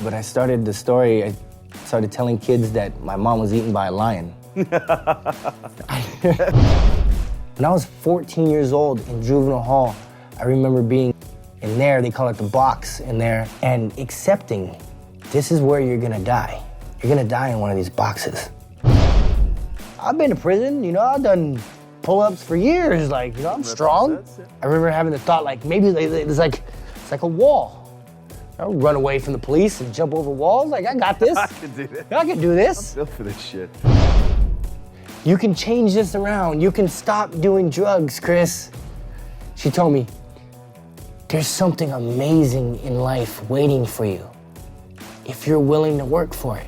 But I started the story, I started telling kids that my mom was eaten by a lion. When I was 14 years old in juvenile hall, I remember being in there, they call it the box in there, and accepting this is where you're gonna die. You're gonna die in one of these boxes. I've been to prison, you know, I've done pull-ups for years, like, you know, I'm strong. I remember having the thought, like, maybe it's like a wall. I don't run away from the police and jump over walls, like, I got this. I can do this. I can do this. I'm built for this shit. You can change this around. You can stop doing drugs, Chris. She told me, there's something amazing in life waiting for you if you're willing to work for it.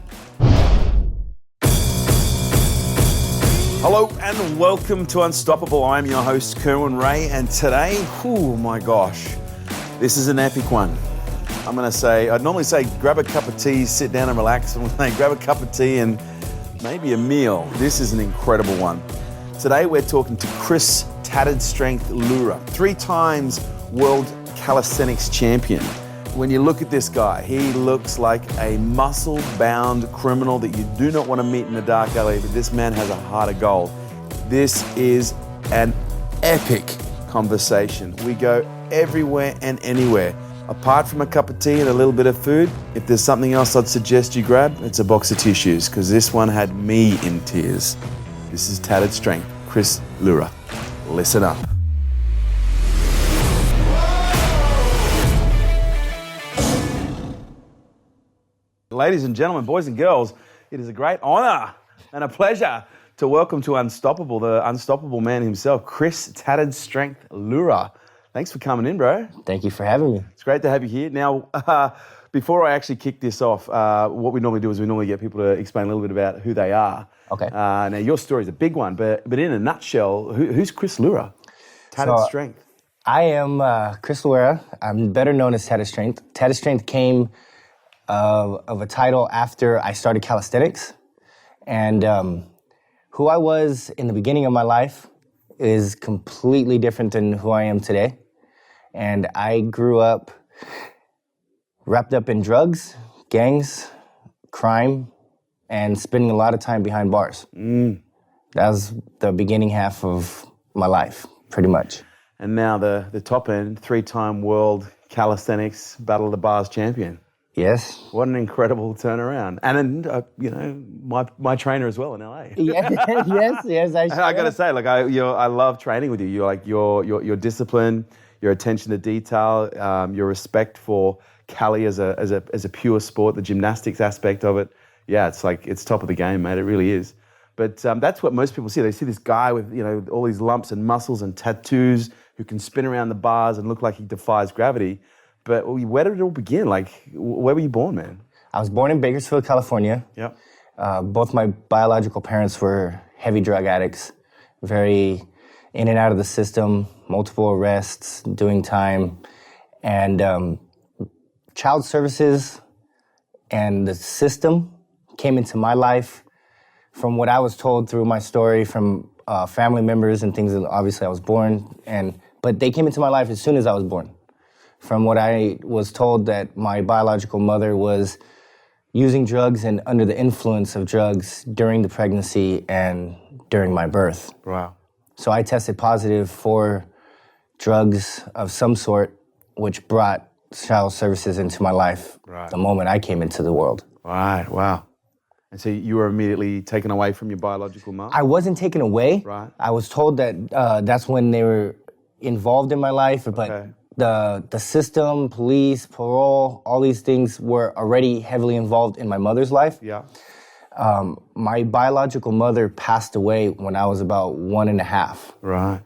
Hello and welcome to Unstoppable. I'm your host, Kerwin, and today, oh my gosh, this is an epic one. I'd normally say grab a cup of tea, sit down and relax. I'm gonna grab a cup of tea and maybe a meal. This is an incredible one. Today we're talking to Chris Tatted Strength Luera, 3 times world calisthenics champion. When you look at this guy, he looks like a muscle-bound criminal that you do not want to meet in a dark alley, but this man has a heart of gold. This is an epic conversation. We go everywhere and anywhere. Apart from a cup of tea and a little bit of food, if there's something else I'd suggest you grab, it's a box of tissues, because this one had me in tears. This is Tatted Strength, Chris Luera. Listen up. Ladies and gentlemen, boys and girls, it is a great honor and a pleasure to welcome to Unstoppable, the unstoppable man himself, Chris Tatted Strength Luera. Thanks for coming in, bro. Thank you for having me. It's great to have you here. Now, before I actually kick this off, what we normally do is we normally get people to explain a little bit about who they are. Okay. Now, your story is a big one, but in a nutshell, who's Chris Luera? Tatted Strength. I am Chris Luera. I'm better known as Tatted Strength. Tatted Strength came of a title after I started calisthenics. And who I was in the beginning of my life is completely different than who I am today. And I grew up wrapped up in drugs, gangs, crime, and spending a lot of time behind bars. That was the beginning half of my life, pretty much. And now the top end, 3-time world calisthenics Battle of the Bars champion. Yes. What an incredible turnaround. And then, you know, my trainer as well in LA. Yes. I got to say, like, I love training with you. You're like, your discipline, your attention to detail, your respect for Cali as a pure sport, the gymnastics aspect of it. Yeah, it's like, it's top of the game, mate. It really is. But that's what most people see. They see this guy with, you know, all these lumps and muscles and tattoos who can spin around the bars and look like he defies gravity. But where did it all begin? Like, where were you born, man? I was born in Bakersfield, California. Yep. Both my biological parents were heavy drug addicts, very in and out of the system, multiple arrests, doing time. And child services and the system came into my life from what I was told through my story from family members and things that obviously I was born. But they came into my life as soon as I was born. From what I was told that my biological mother was using drugs and under the influence of drugs during the pregnancy and during my birth. Wow. So I tested positive for drugs of some sort, which brought child services into my life the moment I came into the world. Right, wow. And so you were immediately taken away from your biological mom? I wasn't taken away. Right. I was told that that's when they were involved in my life, but Okay. The system, police, parole, all these things were already heavily involved in my mother's life. Yeah. My biological mother passed away when I was about 1.5. Right.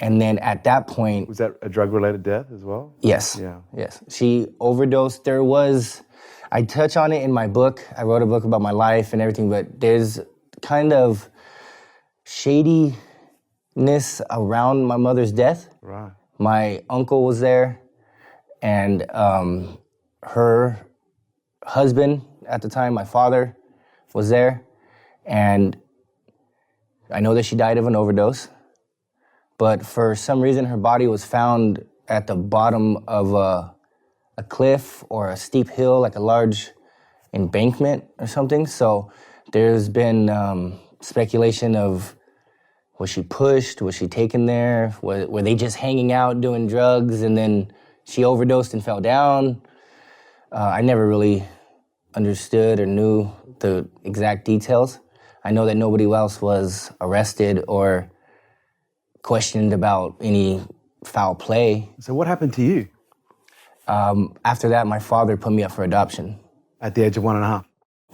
And then at that point... Was that a drug-related death as well? Yes. Yeah. Yes. She overdosed. I touch on it in my book. I wrote a book about my life and everything, but there's kind of shadiness around my mother's death. Right. My uncle was there, and her husband at the time, my father, was there. And I know that she died of an overdose, but for some reason her body was found at the bottom of a cliff or a steep hill, like a large embankment or something. So there's been speculation of, was she pushed? Was she taken there? Were they just hanging out doing drugs and then she overdosed and fell down? I never really understood or knew the exact details. I know that nobody else was arrested or questioned about any foul play. So what happened to you? After that, my father put me up for adoption. At the age of 1.5?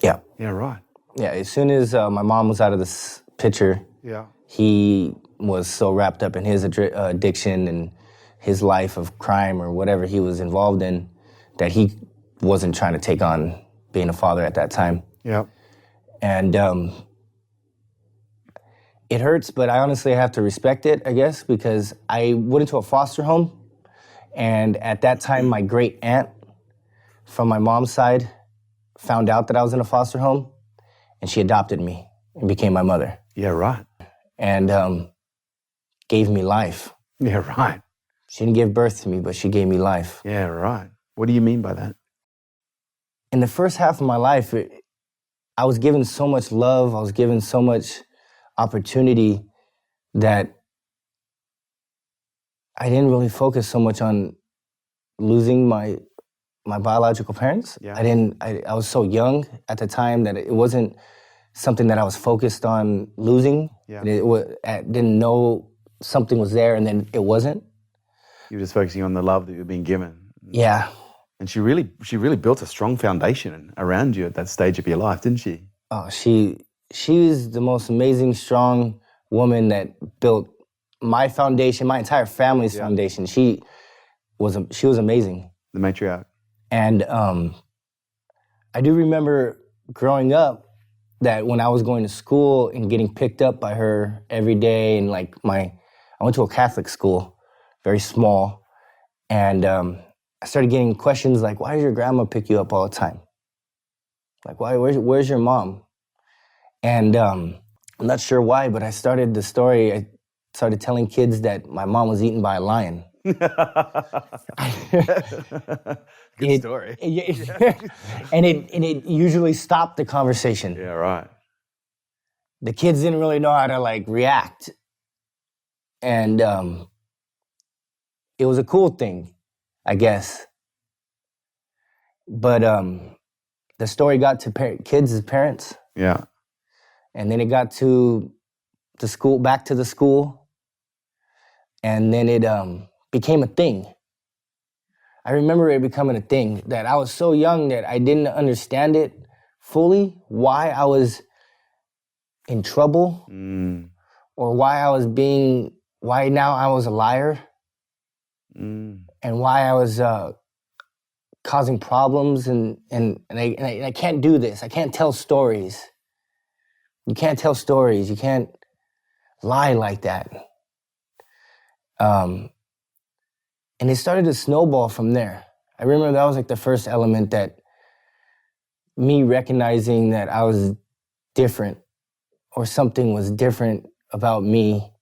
Yeah. Yeah, right. Yeah, as soon as my mom was out of this picture, Yeah. he was so wrapped up in his addiction and his life of crime or whatever he was involved in that he wasn't trying to take on being a father at that time. Yeah. And it hurts, but I honestly have to respect it, I guess, because I went into a foster home, and at that time, my great aunt from my mom's side found out that I was in a foster home, and she adopted me and became my mother. Yeah, right. And gave me life. Yeah, right. She didn't give birth to me, but she gave me life. Yeah, right. What do you mean by that? In the first half of my life, I was given so much love, I was given so much opportunity that I didn't really focus so much on losing my biological parents. Yeah. I was so young at the time that it wasn't something that I was focused on losing. Yeah. I didn't know something was there and then it wasn't. You were just focusing on the love that you were being given. Yeah. And she really built a strong foundation around you at that stage of your life, didn't she? Oh, she's the most amazing, strong woman that built my foundation, my entire family's foundation. She was amazing. The matriarch. And I do remember growing up that when I was going to school and getting picked up by her every day, and like I went to a Catholic school, very small, and I started getting questions like, why does your grandma pick you up all the time? Like, where's your mom? And I'm not sure why, but I started telling kids that my mom was eaten by a lion. Good story. And it usually stopped the conversation. Yeah, right. The kids didn't really know how to like react. And it was a cool thing, I guess. But the story got to kids' parents. Yeah. And then it got to the school, back to the school. And then it became a thing. I remember it becoming a thing that I was so young that I didn't understand it fully, why I was in trouble or why now I was a liar and why I was causing problems and I can't do this. I can't tell stories. You can't tell stories. You can't lie like that. And it started to snowball from there. I remember that was like the first element, that me recognizing that I was different or something was different about me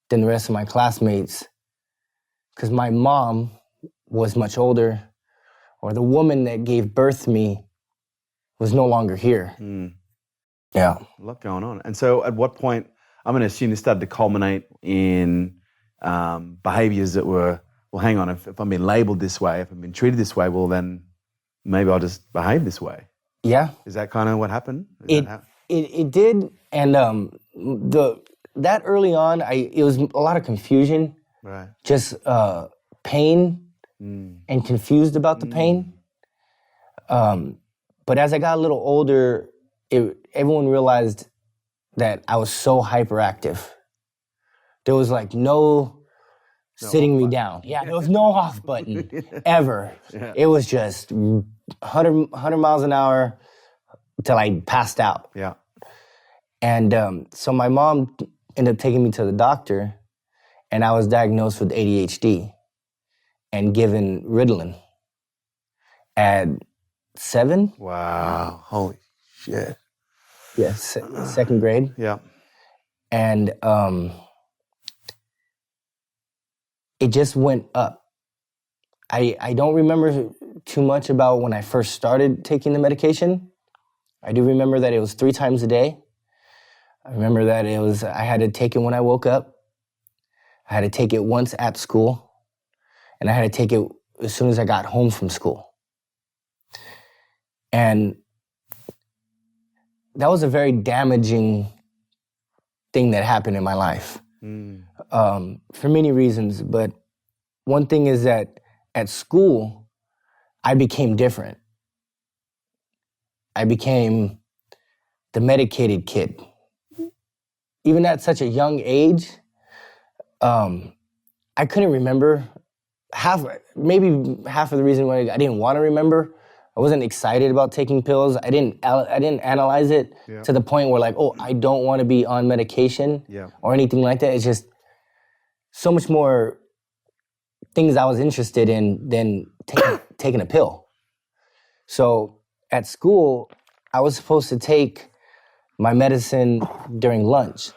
than the rest of my classmates. Because my mom was much older, or the woman that gave birth to me was no longer here. Yeah. A lot going on. And so at what point, I'm going to assume this started to culminate in behaviors that were, well, hang on, if I'm being labeled this way, if I'm being treated this way, well, then maybe I'll just behave this way. Yeah. Is that kind of what happened? It did. And that early on, it was a lot of confusion. Right. Just pain and confused about the pain. But as I got a little older, everyone realized that I was so hyperactive. There was like no sitting me down. Yeah, there was no off button ever. Yeah. It was just 100 miles an hour till I passed out. Yeah. And so my mom ended up taking me to the doctor, and I was diagnosed with ADHD and given Ritalin at 7. Wow. Holy shit. Yeah, second grade. Yeah. And it just went up. I don't remember too much about when I first started taking the medication. I do remember that it was 3 times a day. I remember that I had to take it when I woke up. I had to take it once at school. And I had to take it as soon as I got home from school. And that was a very damaging thing that happened in my life. For many reasons. But one thing is that at school, I became different. I became the medicated kid. Even at such a young age, I couldn't remember maybe half of the reason why I didn't want to remember. I wasn't excited about taking pills. I didn't analyze it to the point where like, oh, I don't want to be on medication or anything like that. It's just so much more things I was interested in than taking a pill. So at school, I was supposed to take my medicine during lunch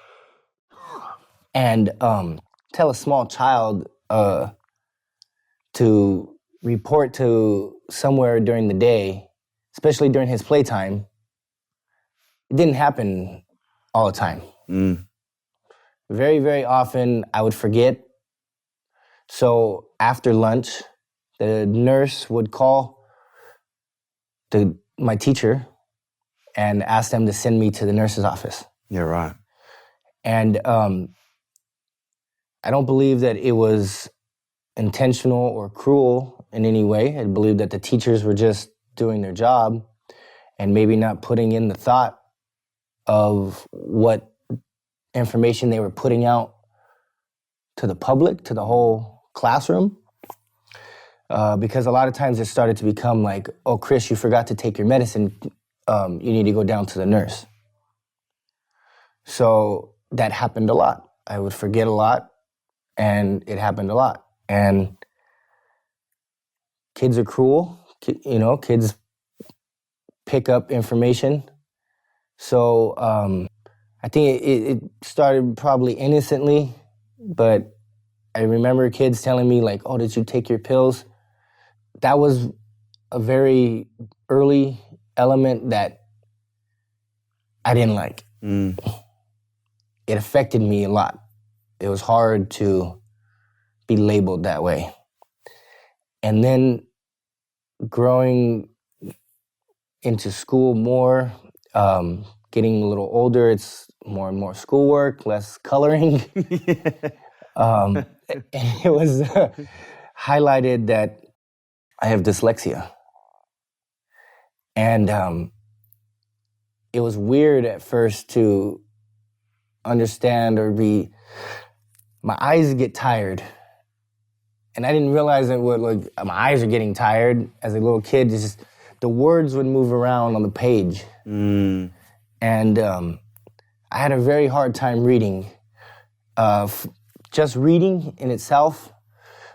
and tell a small child to report to somewhere during the day, especially during his playtime. It didn't happen all the time. Very, very often I would forget. So after lunch, the nurse would call my teacher and ask them to send me to the nurse's office. Yeah, right. And I don't believe that it was intentional or cruel in any way. I believe that the teachers were just doing their job and maybe not putting in the thought of what information they were putting out to the public, to the whole classroom. Because a lot of times it started to become like, oh, Chris, you forgot to take your medicine. You need to go down to the nurse. So that happened a lot. I would forget a lot, and it happened a lot. And kids are cruel. Kids pick up information. So I think it started probably innocently, but I remember kids telling me like, oh, did you take your pills? That was a very early element that I didn't like. It affected me a lot. It was hard to be labeled that way. And then growing into school more, getting a little older, it's more and more schoolwork, less coloring. And it was highlighted that I have dyslexia. And it was weird at first to understand my eyes get tired. And I didn't realize that my eyes are getting tired as a little kid. It's just the words would move around on the page. And I had a very hard time reading. Just reading in itself,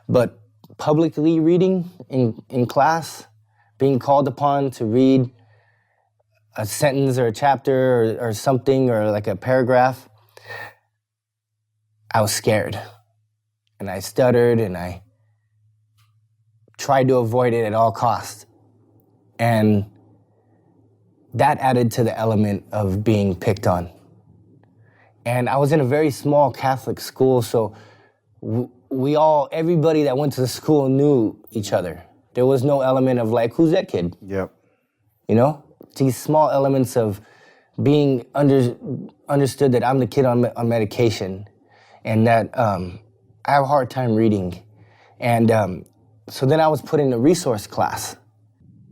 but publicly reading in class, being called upon to read a sentence or a chapter or something or like a paragraph, I was scared. And I stuttered and I tried to avoid it at all costs. And that added to the element of being picked on. And I was in a very small Catholic school, so everybody that went to the school knew each other. There was no element of like, who's that kid? Yep. These small elements of being understood that I'm the kid on medication and that I have a hard time reading. And so then I was put in a resource class.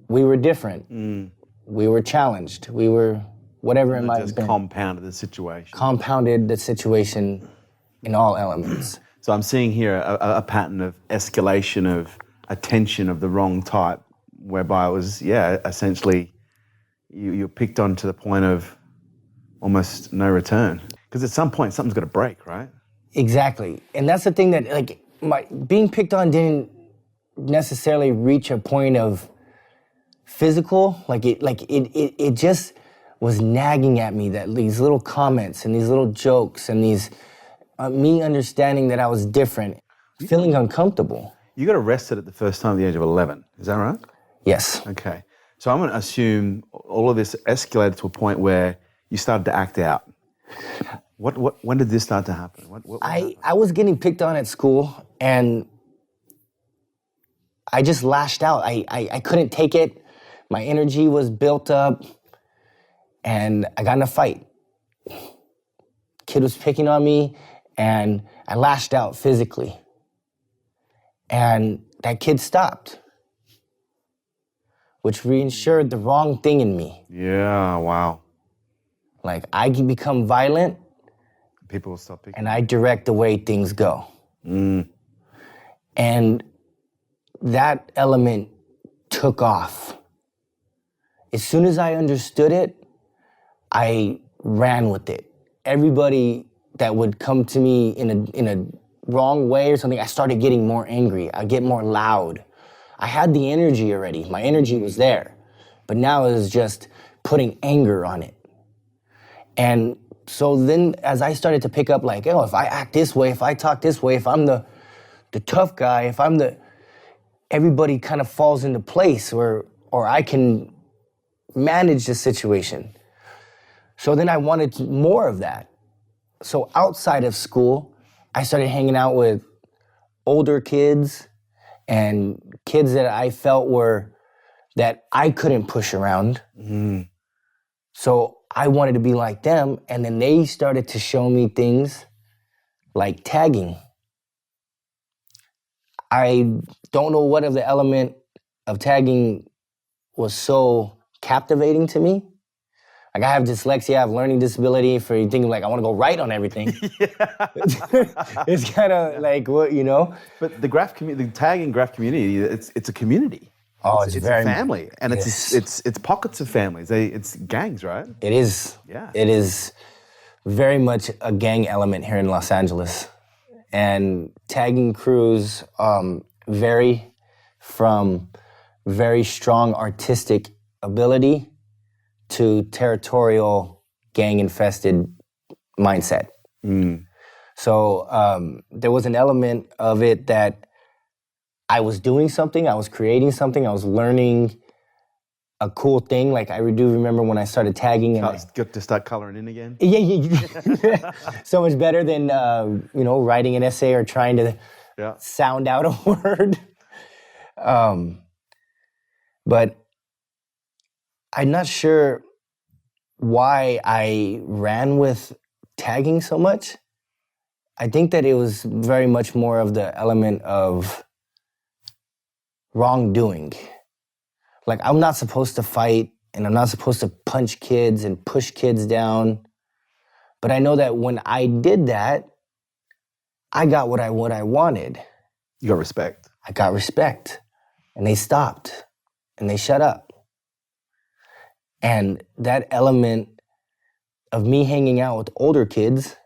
We were different. We were challenged. We were whatever it might have been. Compounded the situation. Compounded the situation in all elements. So I'm seeing here a pattern of escalation of attention of the wrong type, whereby it was, essentially you're picked on to the point of almost no return. Because at some point, something's got to break, right? Exactly. And that's the thing that, being picked on didn't necessarily reach a point of physical. It just was nagging at me, that these little comments and these little jokes and these me understanding that I was different, feeling uncomfortable. You got arrested at the first time at the age of 11. Is that right? Yes. Okay. So I'm going to assume all of this escalated to a point where you started to act out. When did this start to happen? What happened? I was getting picked on at school, and I just lashed out. I couldn't take it. My energy was built up, and I got in a fight. Kid was picking on me, and I lashed out physically. And that kid stopped, which reinsured the wrong thing in me. Yeah, wow. Like, I can become violent, People will stop picking. and I direct the way things go. And that element took off. As soon as I understood it, I ran with it. Everybody that would come to me in a wrong way or something, I started getting more angry. I get more loud. I had the energy already. My energy was there. But now it was just putting anger on it. And so then as I started to pick up like, oh, if I act this way, if I talk this way, if I'm the tough guy, if I'm everybody kind of falls into place or I can manage the situation. So then I wanted more of that. So outside of school, I started hanging out with older kids and kids that I felt that I couldn't push around. So I wanted to be like them, and then they started to show me things like tagging. I don't know what of the element of tagging was so captivating to me. Like, I have dyslexia, I have learning disability. For you thinking like I want to go right on everything. It's kind of like what, you know. But the tagging graph community, it's a community. Oh, it's very, a family, and it's pockets of families. It's gangs, right? It is. Yeah. It is very much a gang element here in Los Angeles, and tagging crews vary from very strong artistic ability to territorial gang-infested mindset. So there was an element of it that I was doing something, I was creating something, I was learning a cool thing. Like, I do remember when I started tagging. And Good to start coloring in again? Yeah. So much better than, writing an essay or trying to sound out a word. But I'm not sure why I ran with tagging so much. I think that it was very much more of the element of wrongdoing. Like, I'm not supposed to fight, and I'm not supposed to punch kids and push kids down. But I know that when I did that, I got what I wanted. You got respect. I got respect. And they stopped. And they shut up. And that element of me hanging out with older kids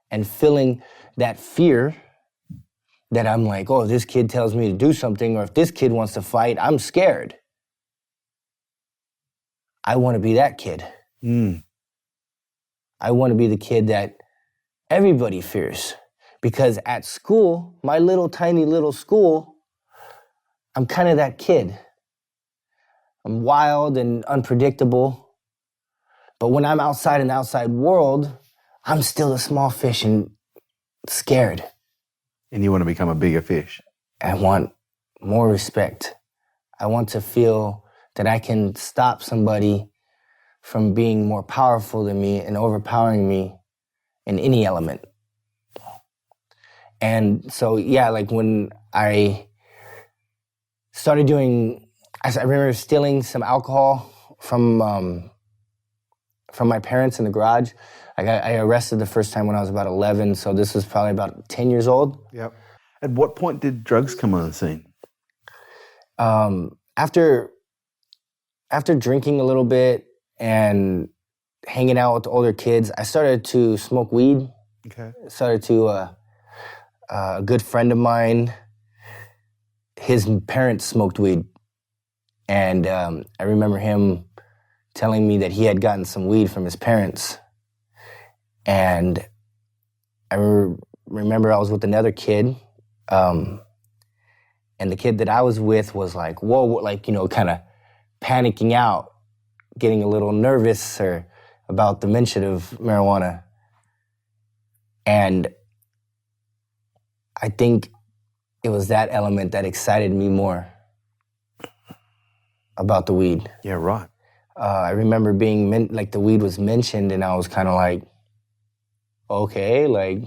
and feeling that fear that I'm like, oh, if this kid tells me to do something, or if this kid wants to fight, I'm scared. I want to be that kid. I want to be the kid that everybody fears. Because at school, my little tiny little school, I'm kind of that kid. I'm wild and unpredictable. But when I'm outside in the outside world, I'm still a small fish and scared. And you want to become a bigger fish. I want more respect. I want to feel that I can stop somebody from being more powerful than me and overpowering me in any element. And so, yeah, like when I started doing, I remember stealing some alcohol from my parents in the garage. I got arrested the first time when I was about 11, so this was probably about 10 years old. Yep. At what point did drugs come on the scene? After drinking a little bit and hanging out with the older kids, I started to smoke weed. Okay. A good friend of mine, his parents smoked weed. And I remember him telling me that he had gotten some weed from his parents. And I remember I was with another kid, and And the kid that I was with was like, whoa, like, kind of panicking out, getting a little nervous about the mention of marijuana. And I think it was that element that excited me more about the weed. Yeah, right. I remember being like the weed was mentioned, and I was kind of like, okay, like,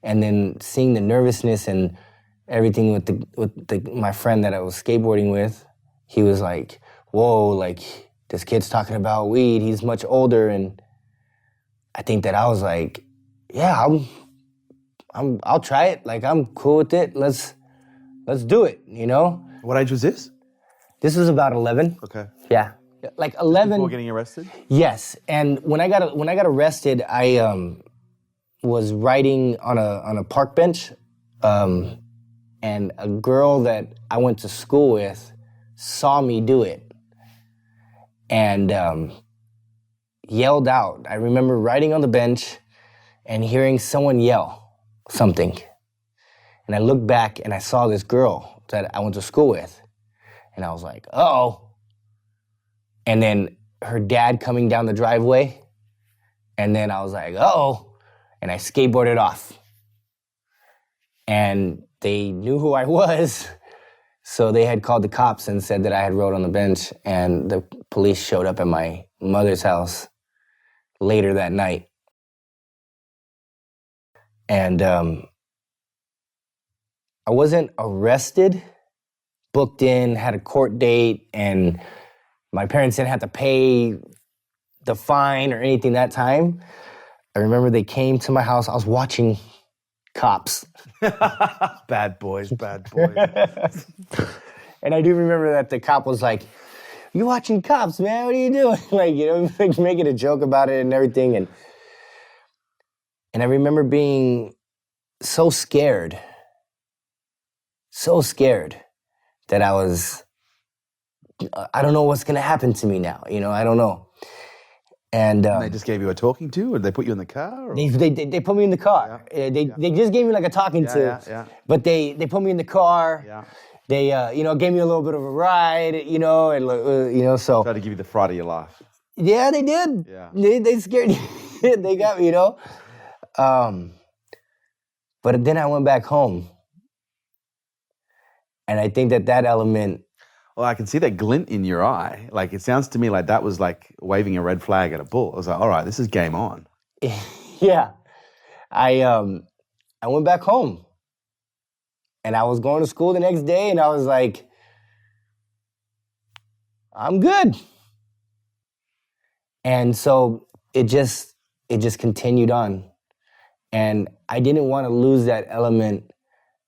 and then seeing the nervousness and everything with my friend that I was skateboarding with, he was like, whoa, like, this kid's talking about weed. He's much older, and I think that I was like, yeah, I'll try it. Like, I'm cool with it. Let's do it. What age was this? This was about 11. Okay. Yeah, like 11. Before getting arrested? Yes, and when I got arrested, I was riding on a park bench, and a girl that I went to school with saw me do it, and yelled out. I remember riding on the bench and hearing someone yell something, and I looked back and I saw this girl that I went to school with, and I was like, uh-oh. And then her dad coming down the driveway, and then I was like, uh-oh, and I skateboarded off. And they knew who I was, so they had called the cops and said that I had rode on the bench, and the police showed up at my mother's house later that night. And I wasn't arrested, booked in, had a court date, and my parents didn't have to pay the fine or anything that time. I remember they came to my house. I was watching Cops. Bad boys, bad boys. And I do remember that the cop was like, "You watching Cops, man? What are you doing?" Like, making a joke about it and everything. And I remember being so scared that I don't know what's going to happen to me now. I don't know. And they just gave you a talking to, or did they put you in the car? Or? They put me in the car. Yeah. They just gave me like a talking to. Yeah. But they put me in the car. Yeah. They gave me a little bit of a ride. And so. Tried to give you the fright of your life. Yeah, they did. Yeah. They scared me. They got me. But then I went back home, and I think that element. Well, I can see that glint in your eye. Like, it sounds to me like that was like waving a red flag at a bull. I was like, all right, this is game on. Yeah. I went back home. And I was going to school the next day, and I was like, I'm good. And so it just continued on. And I didn't want to lose that element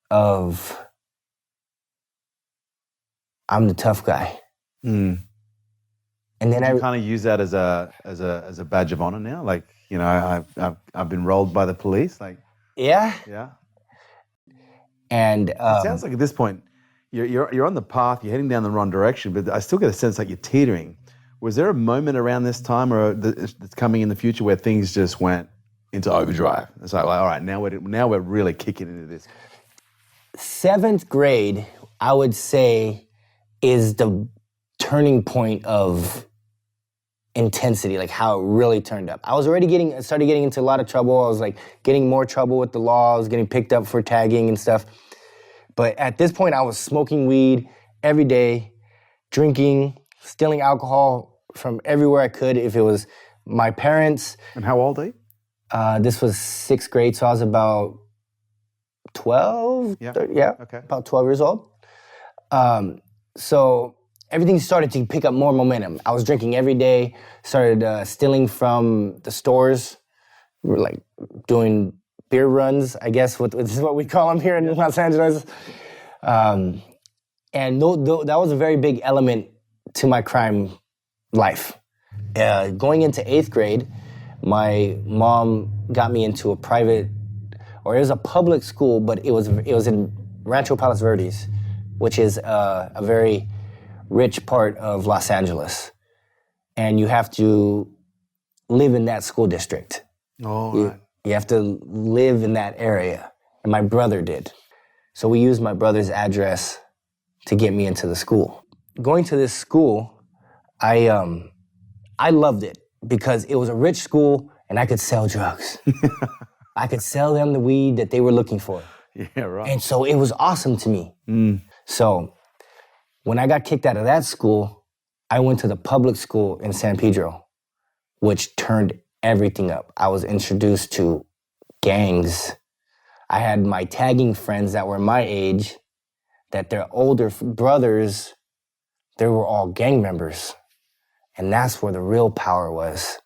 of I'm the tough guy. Mm. And then I kind of use that as a badge of honor now. Like, I've been rolled by the police. Like, yeah. And it sounds like at this point you're on the path. You're heading down the wrong direction, but I still get a sense like you're teetering. Was there a moment around this time, or that's coming in the future, where things just went into overdrive? It's like all right, now we're really kicking into this. 7th grade, I would say, is the turning point of intensity, like how it really turned up. I was already started getting into a lot of trouble. I was like getting more trouble with the law. I was getting picked up for tagging and stuff. But at this point, I was smoking weed every day, drinking, stealing alcohol from everywhere I could. If it was my parents. And how old are you? This was 6th grade, so I was about 12. Yeah. 30, yeah. Okay. About 12 years old. So everything started to pick up more momentum. I was drinking every day, started stealing from the stores. We were like doing beer runs, I guess, this is what we call them here in Los Angeles. And that was a very big element to my crime life. Going into 8th grade, my mom got me into a private, or it was a public school, but it was in Rancho Palos Verdes, which is a very rich part of Los Angeles. And you have to live in that school district. Oh, right. You have to live in that area. And my brother did. So we used my brother's address to get me into the school. Going to this school, I loved it because it was a rich school and I could sell drugs. I could sell them the weed that they were looking for. Yeah, right. And so it was awesome to me. So when I got kicked out of that school, I went to the public school in San Pedro, which turned everything up. I was introduced to gangs. I had my tagging friends that were my age, that their older brothers, they were all gang members. And that's where the real power was.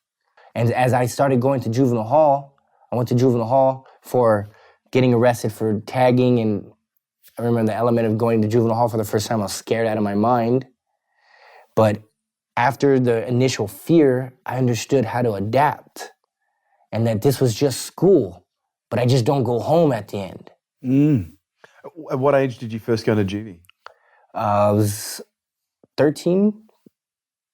And as I started going to juvenile hall, I went to juvenile hall for getting arrested for tagging. And I remember the element of going to juvenile hall for the first time, I was scared out of my mind. But after the initial fear, I understood how to adapt and that this was just school, but I just don't go home at the end. At what age did you first go to juvie? I was 13.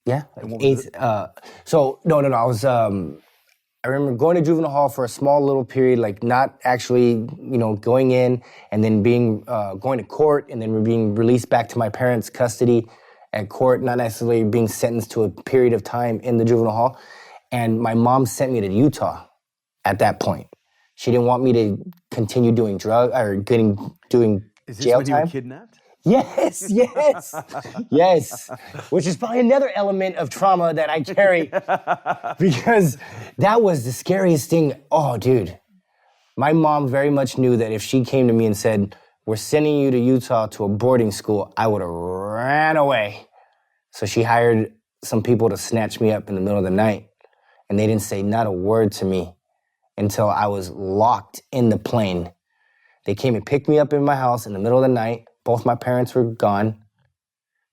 Yeah. And what Like was it? I was, I remember going to juvenile hall for a small little period, like not actually, going in and then going to court and then being released back to my parents' custody at court, not necessarily being sentenced to a period of time in the juvenile hall. And my mom sent me to Utah at that point. She didn't want me to continue doing doing Is this jail when you were time. kidnapped? Yes. Yes. Which is probably another element of trauma that I carry because that was the scariest thing. Oh, dude. My mom very much knew that if she came to me and said, "We're sending you to Utah to a boarding school," I would have ran away. So she hired some people to snatch me up in the middle of the night, and they didn't say not a word to me until I was locked in the plane. They came and picked me up in my house in the middle of the night. Both my parents were gone.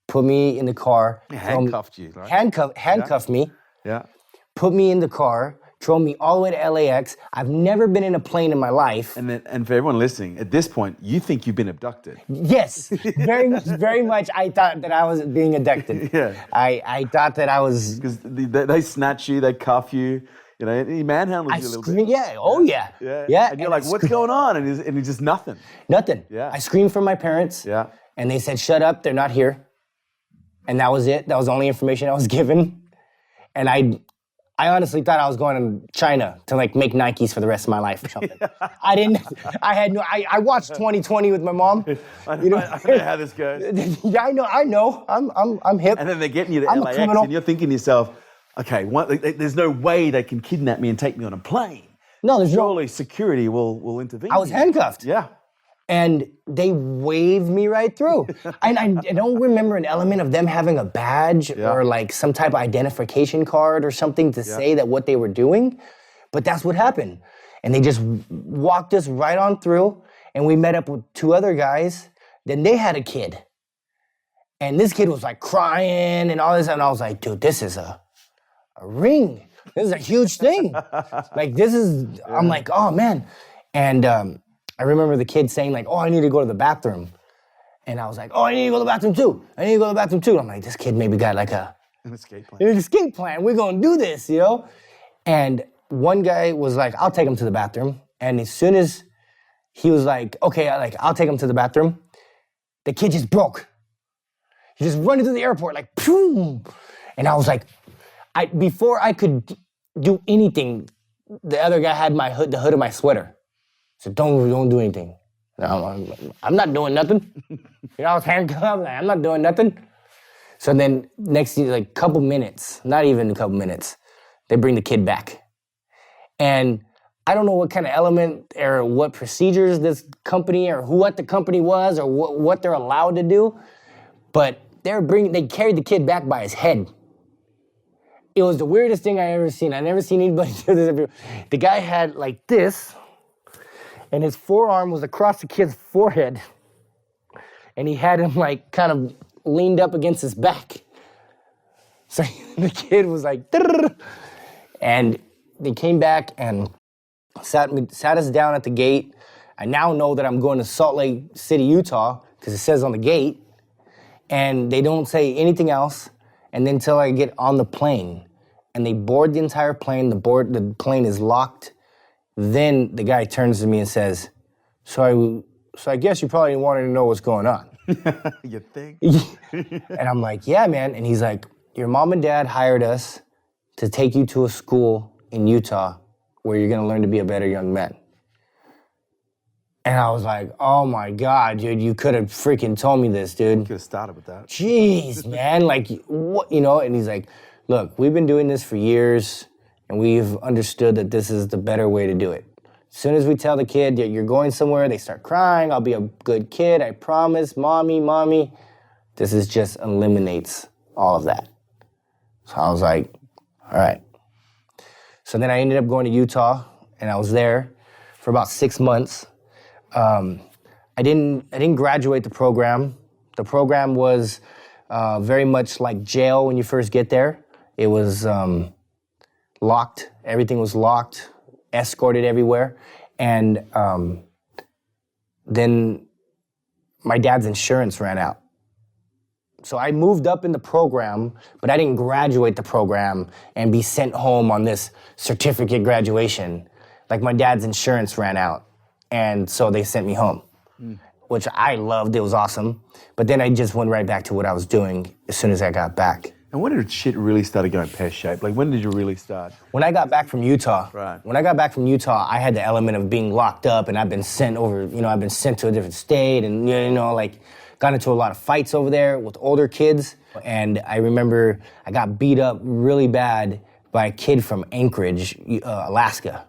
Put me in the car. Handcuffed you, right? Handcuffed me. Yeah. Put me in the car. Drove me all the way to LAX. I've never been in a plane in my life. And for everyone listening, at this point, you think you've been abducted. Yes, very much. I thought that I was being abducted. Yeah. I thought that I was. Because they snatch you, they cuff you, he manhandles you a little bit. Yeah. Oh yeah. Yeah. And you're like, what's going on? And it's just nothing. Nothing. Yeah. I screamed for my parents. Yeah. And they said, "Shut up, they're not here." And that was it. That was the only information I was given. And I honestly thought I was going to China to make Nikes for the rest of my life or something. I watched 2020 with my mom. I know how this goes. Yeah, I know. I'm hip. And then they're getting you to I'm a LAX criminal. and you're thinking to yourself, okay, there's no way they can kidnap me and take me on a plane. No, there's no. Surely security will intervene. I was handcuffed. Yeah. And they waved me right through. And I don't remember an element of them having a badge or like some type of identification card or something to say that what they were doing. But that's what happened. And they just walked us right on through. And we met up with two other guys. Then they had a kid. And this kid was like crying and all this. And I was like, dude, this is a ring. This is a huge thing. I'm like, oh man. And I remember the kid saying like, "Oh, I need to go to the bathroom." And I was like, "Oh, I need to go to the bathroom too. I'm like, this kid maybe got like an escape plan. We're going to do this, And one guy was like, "I'll take him to the bathroom." And as soon as he was like, "Okay, I'll take him to the bathroom," the kid just broke. He just running through the airport like, boom. And I was like, before I could do anything, the other guy had the hood of my sweater. So don't do anything. I'm not doing nothing. I was handcuffed. I'm not doing nothing. So then next thing, like couple minutes, not even a couple minutes, they bring the kid back. And I don't know what kind of element or what procedures this company or what the company was or what they're allowed to do, but they carried the kid back by his head. It was the weirdest thing I ever seen. I never seen anybody do this before. The guy had like this, and his forearm was across the kid's forehead. And he had him like kind of leaned up against his back. So the kid was like, "Drrr." And they came back and sat us down at the gate. I now know that I'm going to Salt Lake City, Utah, because it says on the gate. And they don't say anything else. And then until I get on the plane. And they board the entire plane. The plane is locked. Then the guy turns to me and says, "Sorry, so I guess you probably wanted to know what's going on. You think? And I'm like, yeah, man. And he's like, your mom and dad hired us to take you to a school in Utah where you're gonna learn to be a better young man. And I was like, oh my God, dude, you could have freaking told me this, dude. Could have started with that. Jeez, man, like, what, you know? And he's like, look, we've been doing this for years, and we've understood that this is the better way to do it. As soon as we tell the kid that you're going somewhere, they start crying, I'll be a good kid, I promise, mommy. This is just eliminates all of that. So I was like, all right. So then I ended up going to Utah, and I was there for about 6 months. I didn't graduate the program. The program was very much like jail when you first get there. It was locked. Everything was locked, escorted everywhere. And then my dad's insurance ran out. So I moved up in the program, but I didn't graduate the program and be sent home on this certificate graduation. Like, my dad's insurance ran out. And so they sent me home, which I loved. It was awesome. But then I just went right back to what I was doing as soon as I got back. And when did shit really start going pear-shaped? Like, when did you really start? When I got back from Utah. Right. When I got back from Utah, I had the element of being locked up, and I've been sent over, I've been sent to a different state, and, got into a lot of fights over there with older kids. And I remember I got beat up really bad by a kid from Anchorage, Alaska.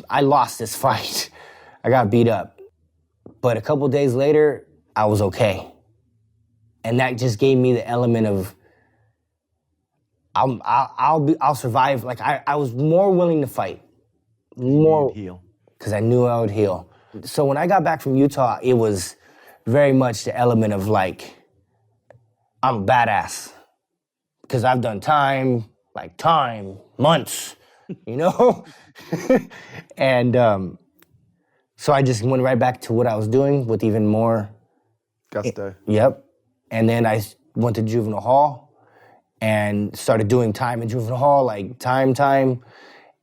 I lost this fight. I got beat up. But a couple days later, I was okay. And that just gave me the element of, I'll survive. Like, I was more willing to fight. More. You'd heal. Because I knew I would heal. So when I got back from Utah, it was very much the element of, like, I'm a badass. Because I've done time, months, And so I just went right back to what I was doing with even more gusto. Yep. And then I went to juvenile hall and started doing time in juvenile hall, like time.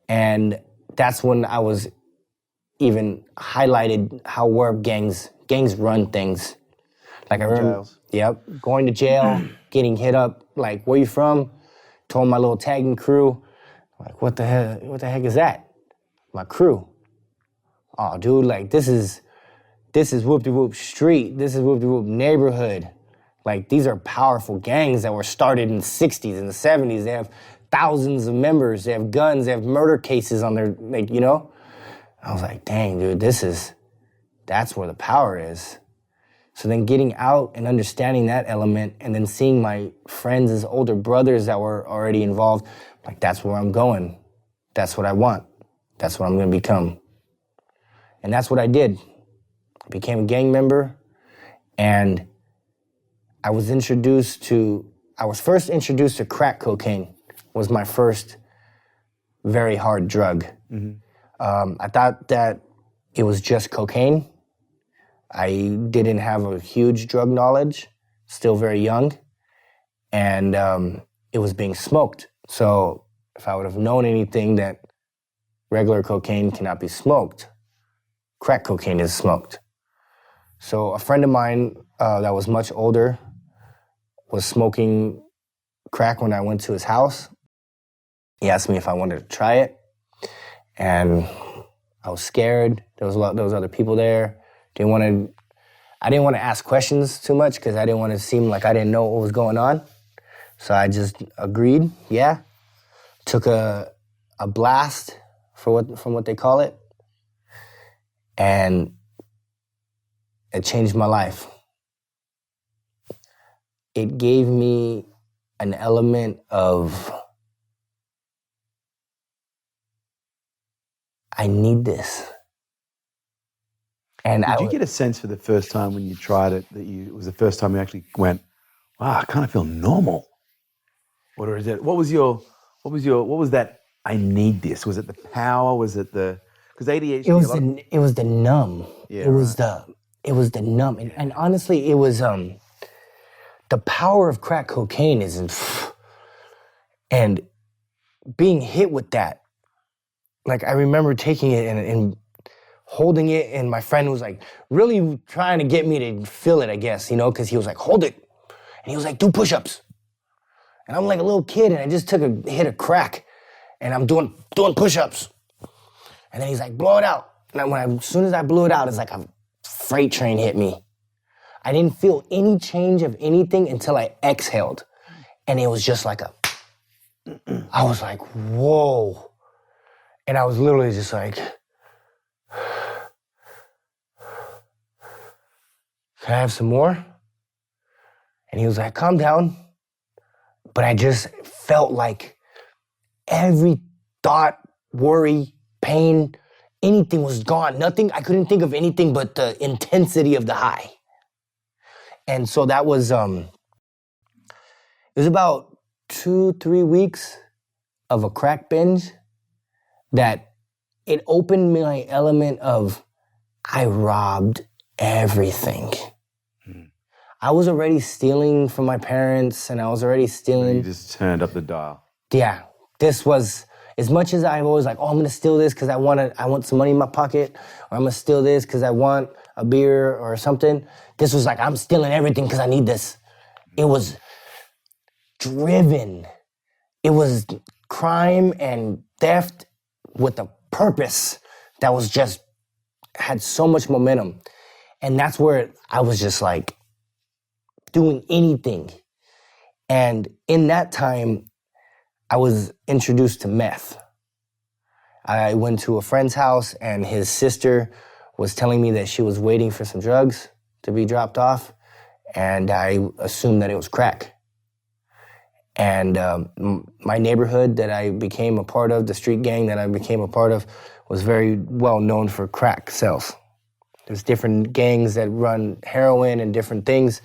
And that's when I was even highlighted how where gangs run things. Like, I remember, Jails. Yep, going to jail, getting hit up, like, where you from? Told my little tagging crew, like, what the heck is that? My crew. Oh, dude, like, this is whoop-de-whoop street. This is whoop-de-whoop neighborhood. Like, these are powerful gangs that were started in the 60s and the 70s. They have thousands of members. They have guns. They have murder cases on their, I was like, dang, dude, that's where the power is. So then getting out and understanding that element and then seeing my friends as older brothers that were already involved, like, that's where I'm going. That's what I want. That's what I'm going to become. And that's what I did. I became a gang member, and I was first introduced to crack cocaine. Was my first very hard drug. Mm-hmm. I thought that it was just cocaine. I didn't have a huge drug knowledge, still very young, and it was being smoked. So if I would have known anything that regular cocaine cannot be smoked, crack cocaine is smoked. So a friend of mine that was much older was smoking crack when I went to his house. He asked me if I wanted to try it, and I was scared. There was other people there. I didn't want to ask questions too much because I didn't want to seem like I didn't know what was going on. So I just agreed, yeah. Took a blast from what they call it, and it changed my life. It gave me an element of, I need this. And Did you get a sense for the first time when you tried it that it was the first time you actually went, wow, I kind of feel normal? Or is it, what was that, I need this? Was it the power? Was it because ADHD? It was the numb. Yeah, it was the numb. And honestly, it was, the power of crack cocaine and being hit with that. Like, I remember taking it and holding it, and my friend was like really trying to get me to feel it, I guess, you know, because he was like, hold it. And he was like, do push-ups. And I'm like a little kid, and I just hit a crack, and I'm doing push-ups. And then he's like, blow it out. And as soon as I blew it out, it's like a freight train hit me. I didn't feel any change of anything until I exhaled. And it was just like I was like, whoa. And I was literally just like, can I have some more? And he was like, calm down. But I just felt like every thought, worry, pain, anything was gone. Nothing, I couldn't think of anything but the intensity of the high. And so that was, it was about 2-3 weeks of a crack binge that it opened my element of I robbed everything. I was already stealing from my parents, and I was already stealing. You just turned up the dial. Yeah, this was, as much as I was like, oh, I'm gonna steal this because I want some money in my pocket, or I'm gonna steal this because I want a beer or something. This was like, I'm stealing everything because I need this. It was driven. It was crime and theft with a purpose that was just, had so much momentum. And that's where I was just like, doing anything. And in that time, I was introduced to meth. I went to a friend's house, and his sister was telling me that she was waiting for some drugs to be dropped off, and I assumed that it was crack. And my neighborhood that I became a part of, the street gang that I became a part of, was very well known for crack sales. There's different gangs that run heroin and different things.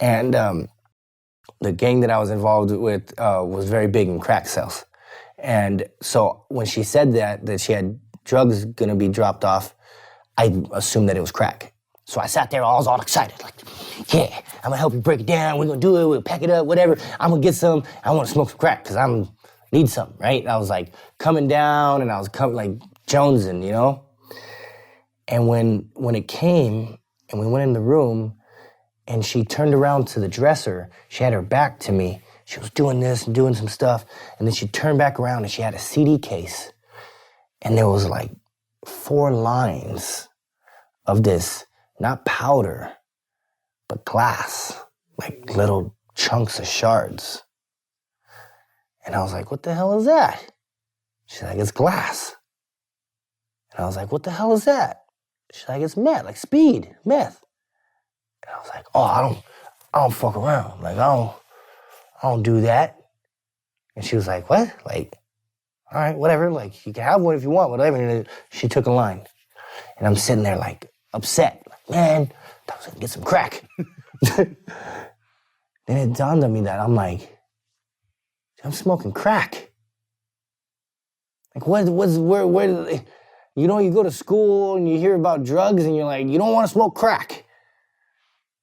And the gang that I was involved with was very big in crack sales. And so when she said that she had drugs gonna be dropped off, I assumed that it was crack. So I sat there, I was all excited, like, yeah, I'm gonna help you break it down, we're gonna do it, we'll pack it up, whatever. I'm gonna get some, I wanna smoke some crack, because I need some, right? I was like coming down, and I was coming like jonesing, you know? And when it came, and we went in the room, and she turned around to the dresser. She had her back to me. She was doing this and doing some stuff. And then she turned back around, and she had a CD case. And there was like 4 lines of this, not powder, but glass, like little chunks of shards. And I was like, what the hell is that? She's like, it's glass. And I was like, what the hell is that? She's like, it's meth, like speed, meth. And I was like, oh, I don't fuck around. Like, I don't do that. And she was like, what? Like, all right, whatever. Like, you can have one if you want, whatever. And she took a line. And I'm sitting there, like, upset. Like, man, I was gonna get some crack. Then it dawned on me that I'm like, I'm smoking crack. Like, where, you know, you go to school and you hear about drugs and you're like, you don't want to smoke crack.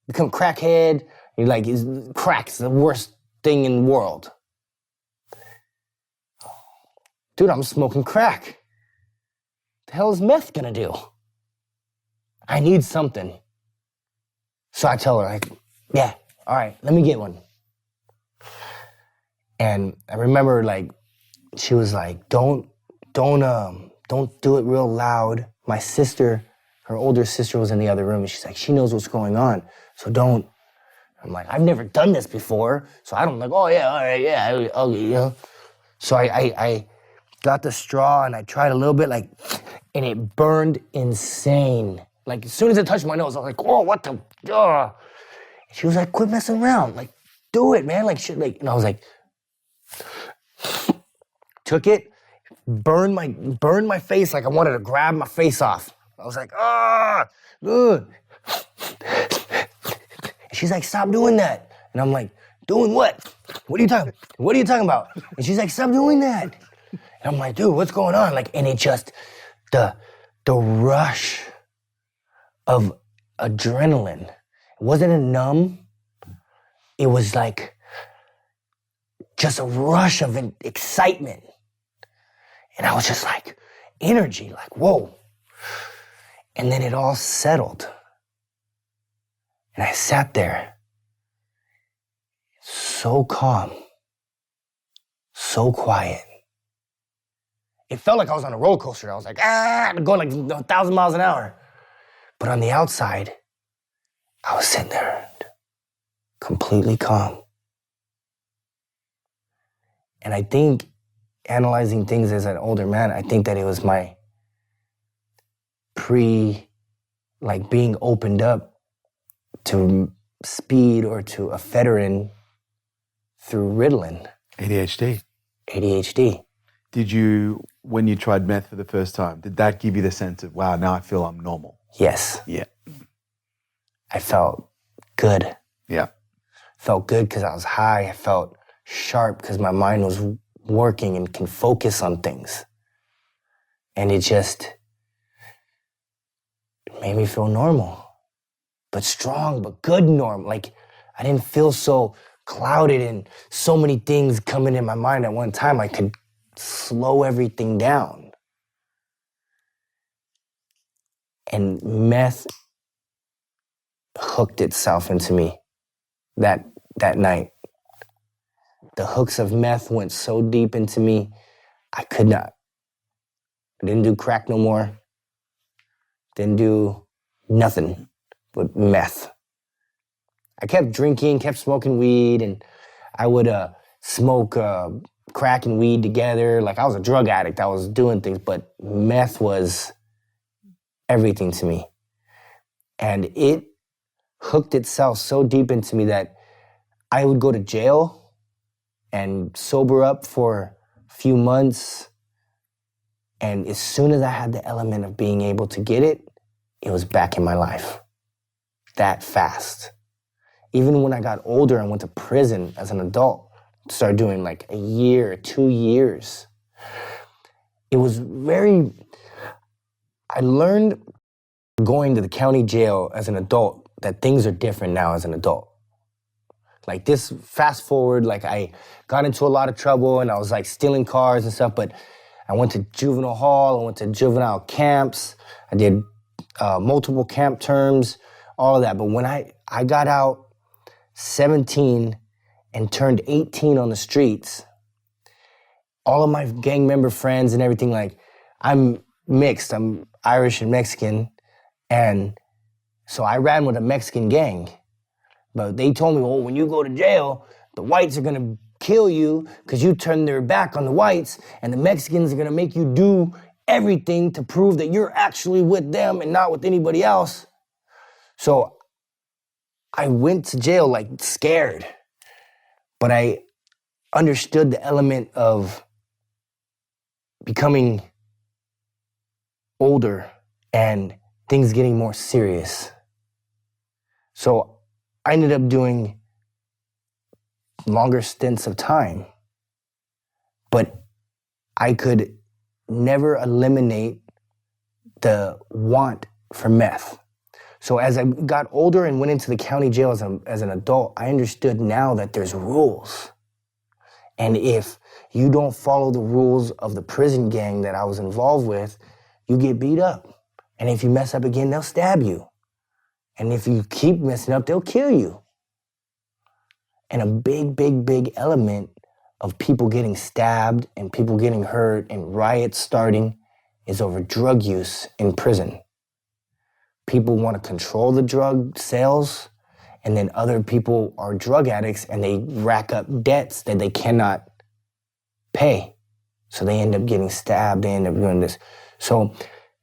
Become crackhead. You're like, crack's the worst thing in the world. Dude, I'm smoking crack. The hell is meth gonna do? I need something. So I tell her, like, yeah, all right, let me get one. And I remember, like, she was like, don't do it real loud. My sister, her older sister, was in the other room, and she's like, she knows what's going on, so don't. I'm like, I've never done this before, so I don't like, oh yeah, all right, yeah, okay, you know. So I got the straw and I tried a little bit, like, and it burned insane. Like, as soon as it touched my nose, I was like, oh, what the, She was like, quit messing around, like, do it, man, like, shit, like, and I was like, took it, burned my face, like I wanted to grab my face off. I was like, ugh. She's like, stop doing that. And I'm like, doing what? What are you talking about? And she's like, stop doing that. And I'm like, dude, what's going on? Like, and it just, the rush of adrenaline. It wasn't a numb. It was like just a rush of excitement. And I was just like, energy, like, whoa. And then it all settled. And I sat there, so calm, so quiet. It felt like I was on a roller coaster. I was like, going like 1,000 miles an hour. But on the outside, I was sitting there, completely calm. And I think, analyzing things as an older man, I think that it was my being opened up to speed or to ephedrine through Ritalin. ADHD. Did you, when you tried meth for the first time, did that give you the sense of, wow, now I feel I'm normal? Yes. Yeah. I felt good. Yeah. Felt good because I was high. I felt sharp because my mind was working and can focus on things. And it just made me feel normal, but strong, but good normal. Like, I didn't feel so clouded and so many things coming in my mind at one time. I could slow everything down. And meth hooked itself into me that night. The hooks of meth went so deep into me, I could not. I didn't do crack no more. Didn't do nothing but meth. I kept drinking, kept smoking weed, and I would smoke crack and weed together. Like, I was a drug addict. I was doing things, but meth was everything to me. And it hooked itself so deep into me that I would go to jail and sober up for a few months. And as soon as I had the element of being able to get it, it was back in my life. That fast. Even when I got older and went to prison as an adult, started doing like a year, 2 years. It was I learned going to the county jail as an adult that things are different now as an adult. Like, this, fast forward, like, I got into a lot of trouble and I was like stealing cars and stuff, but I went to juvenile hall, I went to juvenile camps, I did multiple camp terms, all of that. But when I got out 17 and turned 18 on the streets, all of my gang member friends and everything, like, I'm mixed, I'm Irish and Mexican, and so I ran with a Mexican gang. But they told me, well, when you go to jail, the whites are gonna kill you because you turn their back on the whites, and the Mexicans are gonna make you do everything to prove that you're actually with them and not with anybody else. So I went to jail like scared, but I understood the element of becoming older and things getting more serious. So I ended up doing longer stints of time, but I could never eliminate the want for meth. So as I got older and went into the county jail as an adult, I understood now that there's rules. And if you don't follow the rules of the prison gang that I was involved with, you get beat up. And if you mess up again, they'll stab you. And if you keep messing up, they'll kill you. And a big element of people getting stabbed and people getting hurt and riots starting is over drug use in prison. People want to control the drug sales, and then other people are drug addicts and they rack up debts that they cannot pay. So they end up getting stabbed, they end up doing this. So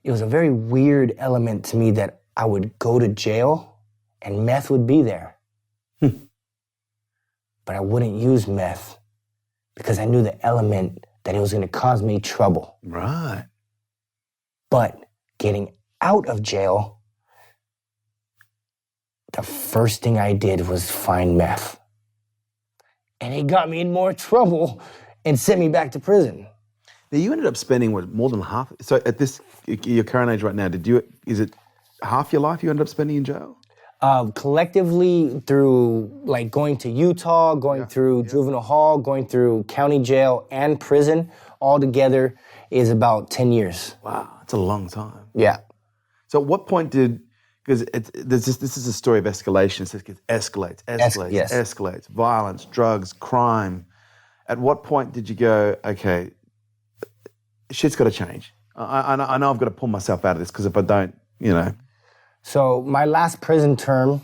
it was a very weird element to me that I would go to jail and meth would be there. But I wouldn't use meth because I knew the element that it was going to cause me trouble. Right. But getting out of jail, the first thing I did was find meth. And it got me in more trouble and sent me back to prison. Now, you ended up spending, what, more than half? So at your current age right now, is it half your life you ended up spending in jail? Collectively, through like going to Utah, going through juvenile hall, going through county jail and prison, all together is about 10 years. Wow, that's a long time. Yeah. So at what point because this is a story of escalation. It escalates, Yes. escalates, violence, drugs, crime. At what point did you go, okay, shit's got to change? I know I've got to pull myself out of this because if I don't, So my last prison term,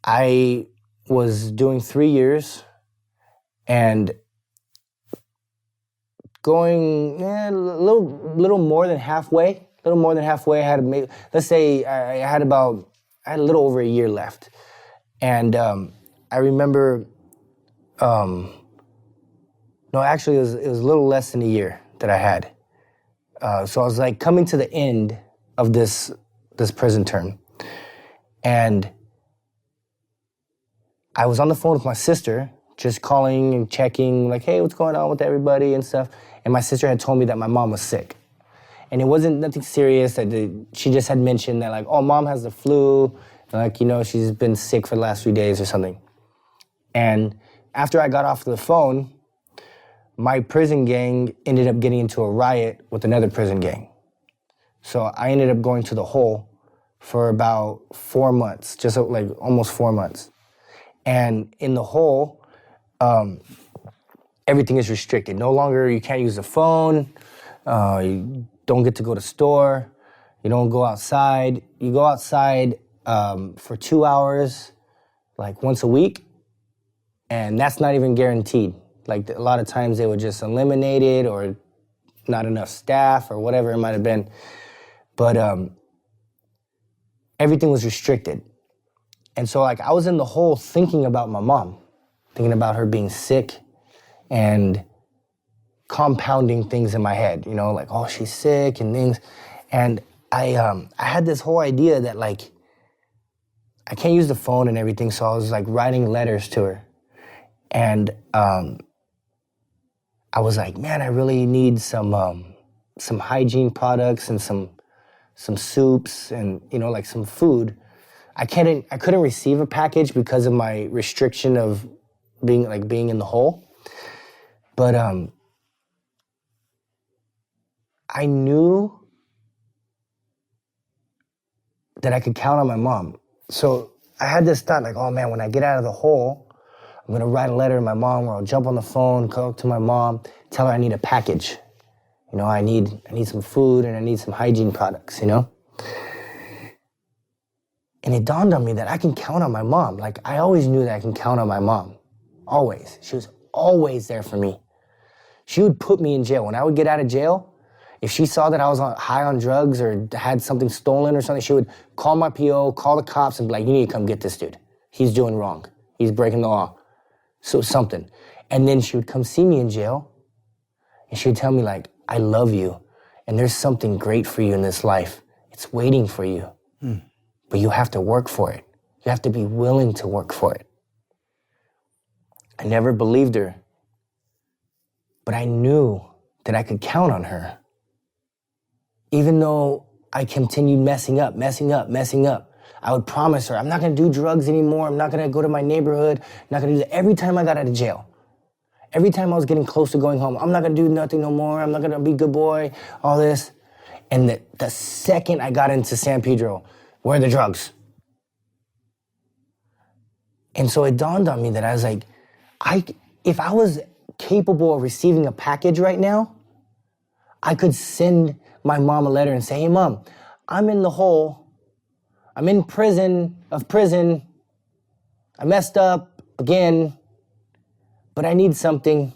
I was doing 3 years and going a little more than halfway. I had let's say I had a little over a year left. And I remember, no, actually it was a little less than a year that I had. So I was like coming to the end of this prison term. And I was on the phone with my sister, just calling and checking, like, hey, what's going on with everybody and stuff. And my sister had told me that my mom was sick. And it wasn't nothing serious. She just had mentioned that, like, oh, mom has the flu. And, like, she's been sick for the last few days or something. And after I got off the phone, my prison gang ended up getting into a riot with another prison gang. So I ended up going to the hole for about 4 months, just like almost 4 months. And in the hole, everything is restricted. No longer, you can't use the phone, you don't get to go to store, you don't go outside. You go outside for 2 hours, like once a week, and that's not even guaranteed. Like a lot of times they would just eliminate it or not enough staff or whatever it might have been. But everything was restricted. And so like I was in the hole thinking about my mom, thinking about her being sick and compounding things in my head, like, oh, she's sick and things. And I had this whole idea that like, I can't use the phone and everything, so I was like writing letters to her. And I was like, man, I really need some hygiene products and some soups and, like some food. I couldn't receive a package because of my restriction of being in the hole. But I knew that I could count on my mom. So I had this thought like, oh man, when I get out of the hole, I'm gonna write a letter to my mom, or I'll jump on the phone, call up to my mom, tell her I need a package. I need some food and I need some hygiene products, And it dawned on me that I can count on my mom. Like, I always knew that I can count on my mom. Always. She was always there for me. She would put me in jail. When I would get out of jail, if she saw that I was high on drugs or had something stolen or something, she would call my PO, call the cops and be like, you need to come get this dude. He's doing wrong. He's breaking the law. So something. And then she would come see me in jail and she would tell me like, I love you and there's something great for you in this life. It's waiting for you. But you have to work for it. You have to be willing to work for it. I never believed her, but I knew that I could count on her. Even though I continued messing up, I would promise her, I'm not gonna do drugs anymore, I'm not gonna go to my neighborhood, I'm not gonna do that. Every time I got out of jail, every time I was getting close to going home, I'm not gonna do nothing no more, I'm not gonna be a good boy, all this. And the second I got into San Pedro, where are the drugs? And so it dawned on me that I was like, if I was capable of receiving a package right now, I could send my mom a letter and say, hey mom, I'm in the hole, I'm in prison, I messed up again, but I need something.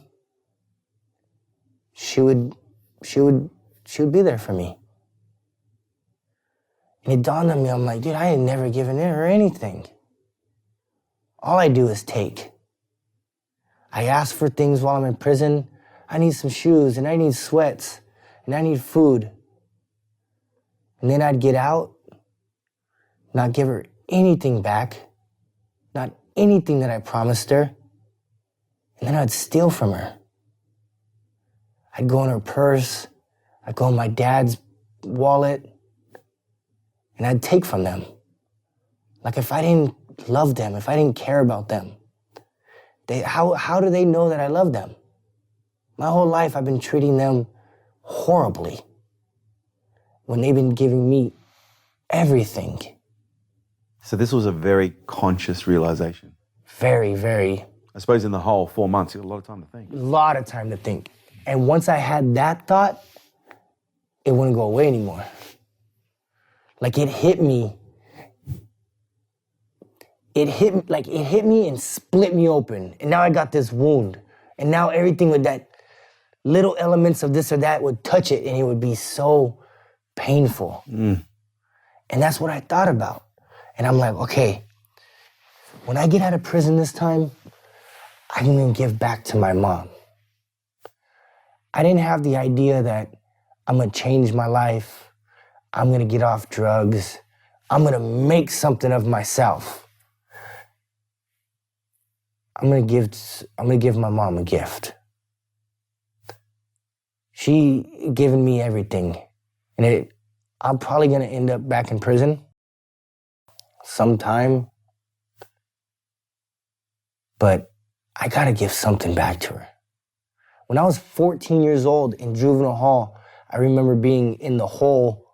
She would be there for me. And it dawned on me, I'm like, dude, I had never given her anything. All I do is take. I ask for things while I'm in prison. I need some shoes, and I need sweats, and I need food. And then I'd get out, not give her anything back, not anything that I promised her, and then I'd steal from her. I'd go in her purse, I'd go in my dad's wallet, and I'd take from them. Like if I didn't love them, if I didn't care about them, how do they know that I love them? My whole life I've been treating them horribly when they've been giving me everything. So this was a very conscious realization. Very, very. I suppose in the whole 4 months, you had a lot of time to think. A lot of time to think. And once I had that thought, it wouldn't go away anymore. Like it hit me. It hit me and split me open. And now I got this wound. And now everything with that little elements of this or that would touch it and it would be so painful. And that's what I thought about. And I'm like, okay, when I get out of prison this time, I'm gonna give back to my mom. I didn't have the idea that I'm gonna change my life. I'm gonna get off drugs. I'm gonna make something of myself. I'm gonna give my mom a gift. She given me everything. And I'm probably gonna end up back in prison sometime. But I gotta give something back to her. When I was 14 years old in juvenile hall, I remember being in the hole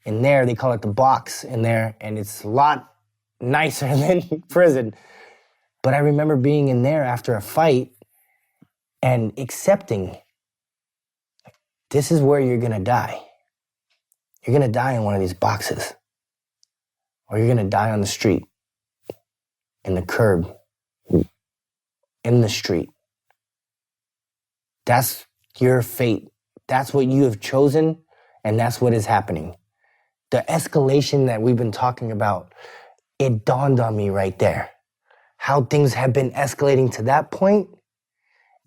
in there, they call it the box in there, and it's a lot nicer than prison. But I remember being in there after a fight and accepting, this is where you're gonna die. You're gonna die in one of these boxes. Or you're gonna die on the street, in the curb, in the street. That's your fate. That's what you have chosen, and that's what is happening. The escalation that we've been talking about, it dawned on me right there. How things have been escalating to that point,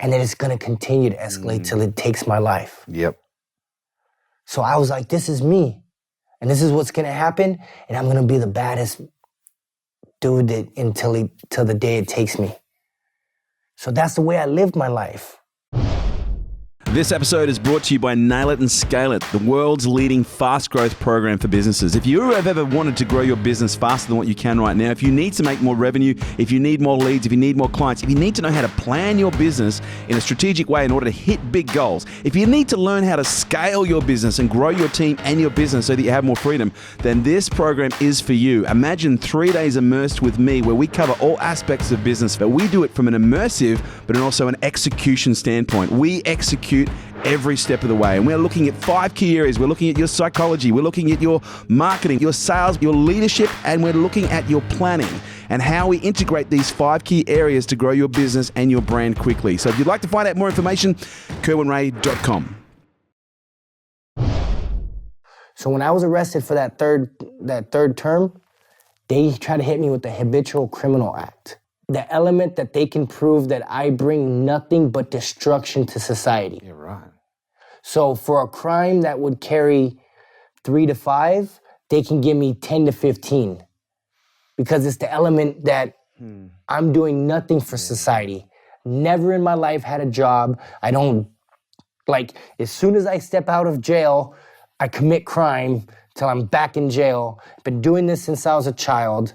and then it's gonna continue to escalate till it takes my life. Yep. So I was like, this is me, and this is what's gonna happen, and I'm gonna be the baddest dude until the day it takes me. So that's the way I lived my life. This episode is brought to you by Nail It and Scale It, the world's leading fast growth program for businesses. If you have ever wanted to grow your business faster than what you can right now, if you need to make more revenue, if you need more leads, if you need more clients, if you need to know how to plan your business in a strategic way in order to hit big goals, if you need to learn how to scale your business and grow your team and your business so that you have more freedom, then this program is for you. Imagine 3 days immersed with me where we cover all aspects of business, but we do it from an immersive but also an execution standpoint. We execute every step of the way. And we're looking at 5 key areas. We're looking at your psychology. We're looking at your marketing, your sales, your leadership, and we're looking at your planning and how we integrate these 5 key areas to grow your business and your brand quickly. So if you'd like to find out more information, kerwinray.com. So when I was arrested for that third term, they tried to hit me with the Habitual Criminal Act. The element that they can prove that I bring nothing but destruction to society. You're right. So for a crime that would carry 3 to 5, they can give me 10 to 15. Because it's the element that I'm doing nothing for society. Never in my life had a job. I don't, as soon as I step out of jail, I commit crime till I'm back in jail. Been doing this since I was a child.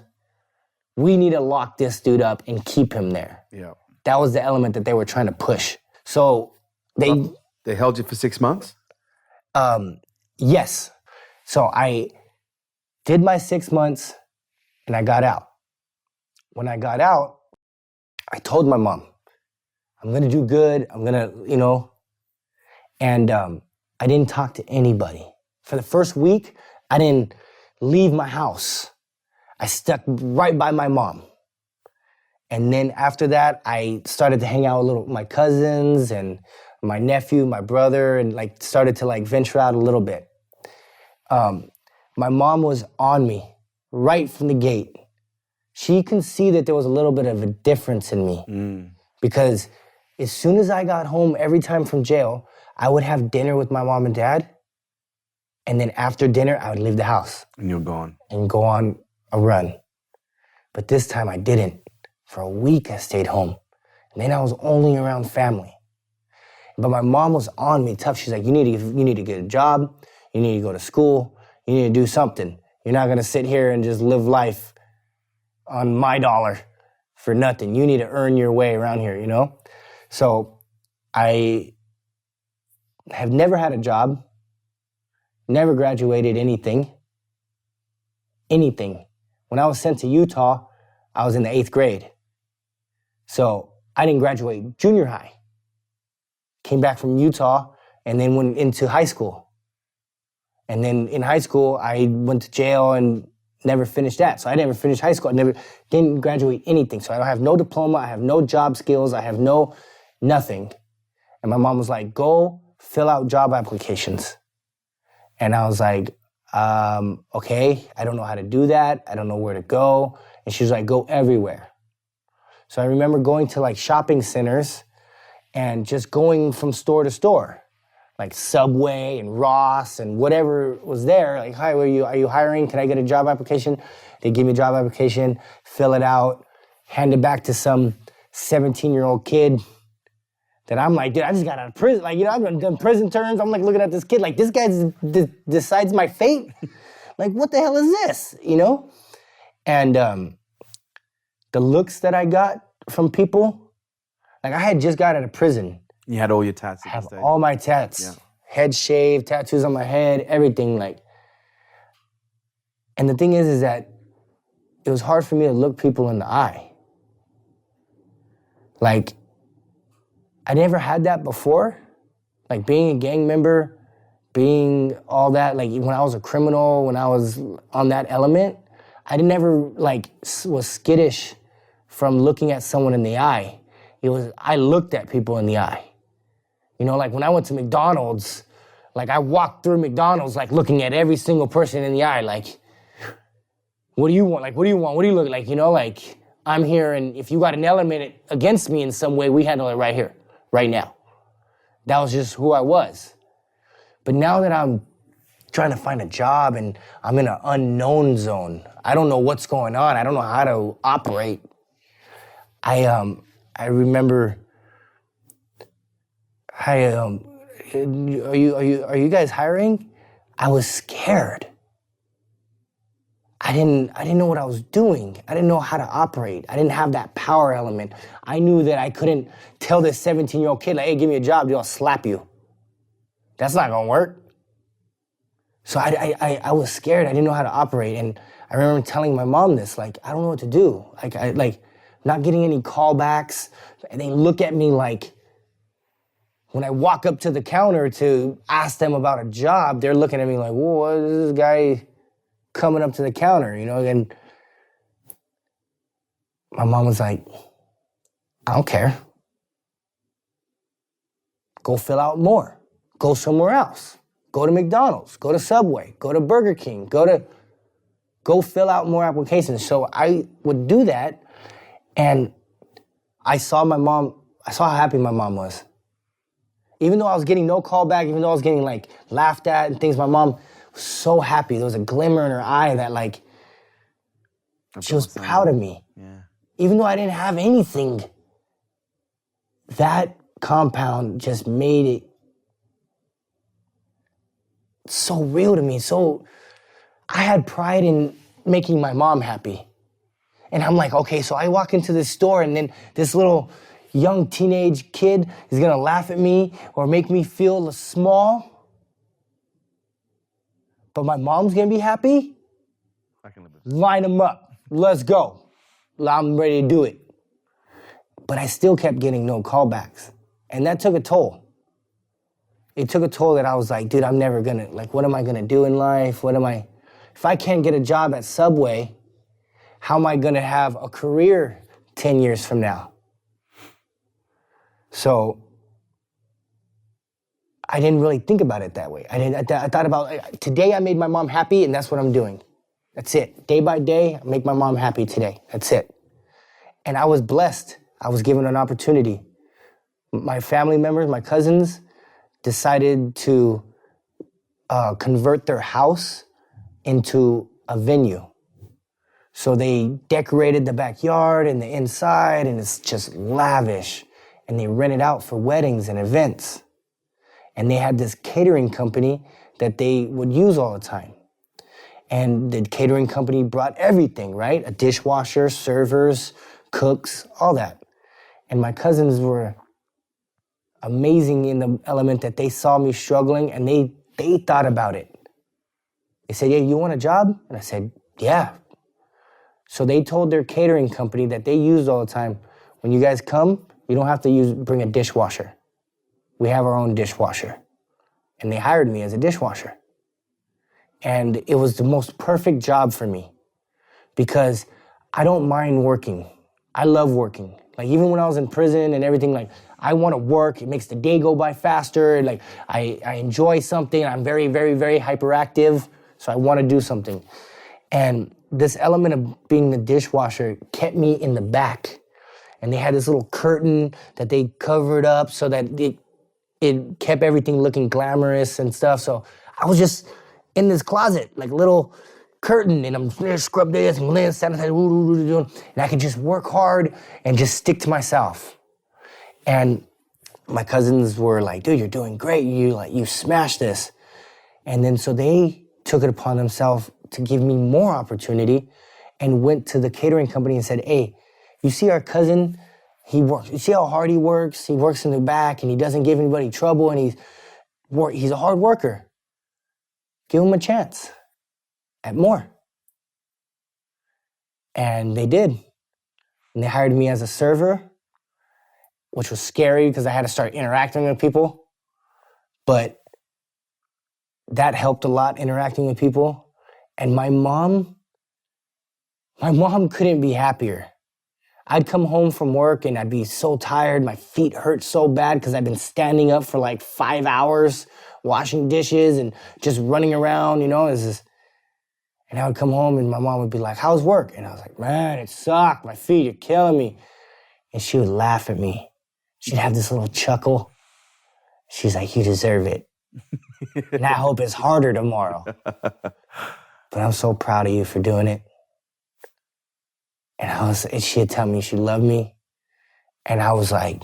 We need to lock this dude up and keep him there. Yeah. That was the element that they were trying to push. So They held you for 6 months? Yes. So I did my 6 months and I got out. When I got out, I told my mom, I'm gonna do good, I'm gonna, and I didn't talk to anybody. For the first week, I didn't leave my house. I stuck right by my mom. And then after that, I started to hang out with my cousins and my nephew, my brother, and started to venture out a little bit. My mom was on me right from the gate. She can see that there was a little bit of a difference in me because as soon as I got home every time from jail, I would have dinner with my mom and dad. And then after dinner, I would leave the house. And you're gone. And go on a run. But this time I didn't. For a week I stayed home. And then I was only around family. But my mom was on me tough. She's like, you need to get a job. You need to go to school. You need to do something. You're not gonna sit here and just live life on my dollar for nothing. You need to earn your way around here, So I have never had a job, never graduated anything. anything. When I was sent to Utah, I was in the 8th grade. So I didn't graduate junior high. Came back from Utah and then went into high school. And then in high school, I went to jail and never finished that. So I never finished high school. Didn't graduate anything. So I don't have no diploma. I have no job skills. I have nothing. And my mom was like, go fill out job applications. And I was like, okay, I don't know how to do that. I don't know where to go. And she was like, go everywhere. So I remember going to like shopping centers and just going from store to store, like Subway and Ross and whatever was there. Like, hi, are you hiring? Can I get a job application? They give me a job application, fill it out, hand it back to some 17-year-old kid that I'm like, dude, I just got out of prison. Like, I've done prison terms. I'm like looking at this kid like, this guy decides my fate? Like, what the hell is this, And the looks that I got from people, like I had just got out of prison. You had all your tats I have all my tats. Yeah. Head shaved, tattoos on my head, everything like. And the thing is that it was hard for me to look people in the eye. Like, I never had that before. Like being a gang member, being all that, like when I was a criminal, when I was on that element, I never was skittish from looking at someone in the eye. I looked at people in the eye. Like when I went to McDonald's, like I walked through McDonald's, like looking at every single person in the eye, like, what do you want? Like, what do you want? What do you look like? Like I'm here, and if you got an element against me in some way, we handle it right here, right now. That was just who I was. But now that I'm trying to find a job and I'm in an unknown zone, I don't know what's going on. I don't know how to operate. I remember. Hi, are you guys hiring? I was scared. I didn't know what I was doing. I didn't know how to operate. I didn't have that power element. I knew that I couldn't tell this 17-year-old kid, like, hey, give me a job, dude, I'll slap you. That's not gonna work. So I was scared. I didn't know how to operate. And I remember telling my mom this, like, I don't know what to do. Like, not getting any callbacks. And they look at me like, when I walk up to the counter to ask them about a job, they're looking at me like, whoa, what is this guy coming up to the counter, And my mom was like, I don't care. Go fill out more. Go somewhere else. Go to McDonald's. Go to Subway. Go to Burger King. Go fill out more applications. So I would do that, and I saw how happy my mom was. Even though I was getting no call back, even though I was getting laughed at and things, my mom was so happy. There was a glimmer in her eye that she was proud of me. Yeah. Even though I didn't have anything, that compound just made it so real to me. So I had pride in making my mom happy. And I'm like, okay, so I walk into this store and then this little young teenage kid is gonna laugh at me or make me feel small, but my mom's gonna be happy? I can live with that. Line them up. Let's go. I'm ready to do it. But I still kept getting no callbacks. And that took a toll. It took a toll that I was like, dude, I'm never gonna, what am I gonna do in life? If I can't get a job at Subway, how am I gonna have a career 10 years from now? So I didn't really think about it that way. I thought about, today I made my mom happy, and that's what I'm doing. That's it. Day by day, I make my mom happy today. That's it. And I was blessed. I was given an opportunity. My family members, my cousins, decided to convert their house into a venue. So they decorated the backyard and the inside, and it's just lavish. And they rent it out for weddings and events. And they had this catering company that they would use all the time. And the catering company brought everything, right? A dishwasher, servers, cooks, all that. And my cousins were amazing in the element that they saw me struggling, and they thought about it. They said, yeah, you want a job? And I said, Yeah. So they told their catering company that they used all the time, when you guys come, you don't have to bring a dishwasher. We have our own dishwasher. And they hired me as a dishwasher. And it was the most perfect job for me because I don't mind working. I love working. Like even when I was in prison and everything, like I want to work. It makes the day go by faster. Like I enjoy something. I'm very, very, very hyperactive. So I want to do something. And this element of being the dishwasher kept me in the back. And they had this little curtain that they covered up so that it kept everything looking glamorous and stuff. So I was just in this closet, like little curtain, and I'm gonna scrub this and sanitize, and I could just work hard and just stick to myself. And my cousins were like, dude, you're doing great. You smashed this. And then so they took it upon themselves to give me more opportunity and went to the catering company and said, hey, you see our cousin, you see how hard he works in the back and he doesn't give anybody trouble and he's a hard worker. Give him a chance at more. And they did. And they hired me as a server, which was scary because I had to start interacting with people. But that helped a lot, interacting with people. And my mom couldn't be happier. I'd come home from work and I'd be so tired. My feet hurt so bad because I've been standing up for like 5 hours, washing dishes and just running around, And I would come home and my mom would be like, how's work? And I was like, man, it sucked. My feet are killing me. And she would laugh at me. She'd have this little chuckle. She's like, you deserve it. And I hope it's harder tomorrow. But I'm so proud of you for doing it. And she'd tell me she loved me. And I was like,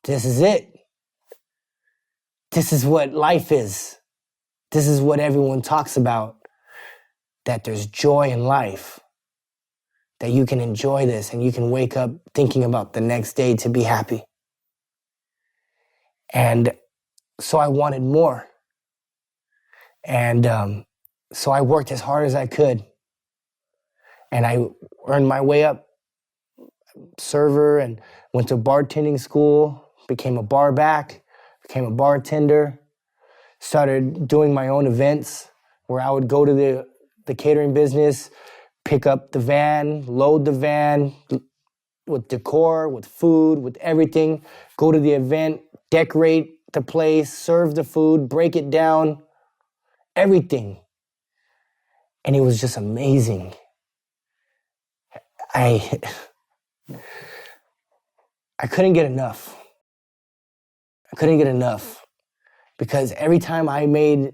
this is it. This is what life is. This is what everyone talks about, that there's joy in life, that you can enjoy this and you can wake up thinking about the next day to be happy. And so I wanted more. And so I worked as hard as I could. And I earned my way up, server, and went to bartending school, became a bar back, became a bartender, started doing my own events where I would go to the catering business, pick up the van, load the van with decor, with food, with everything, go to the event, decorate the place, serve the food, break it down, everything. And it was just amazing. I couldn't get enough. I couldn't get enough because every time I made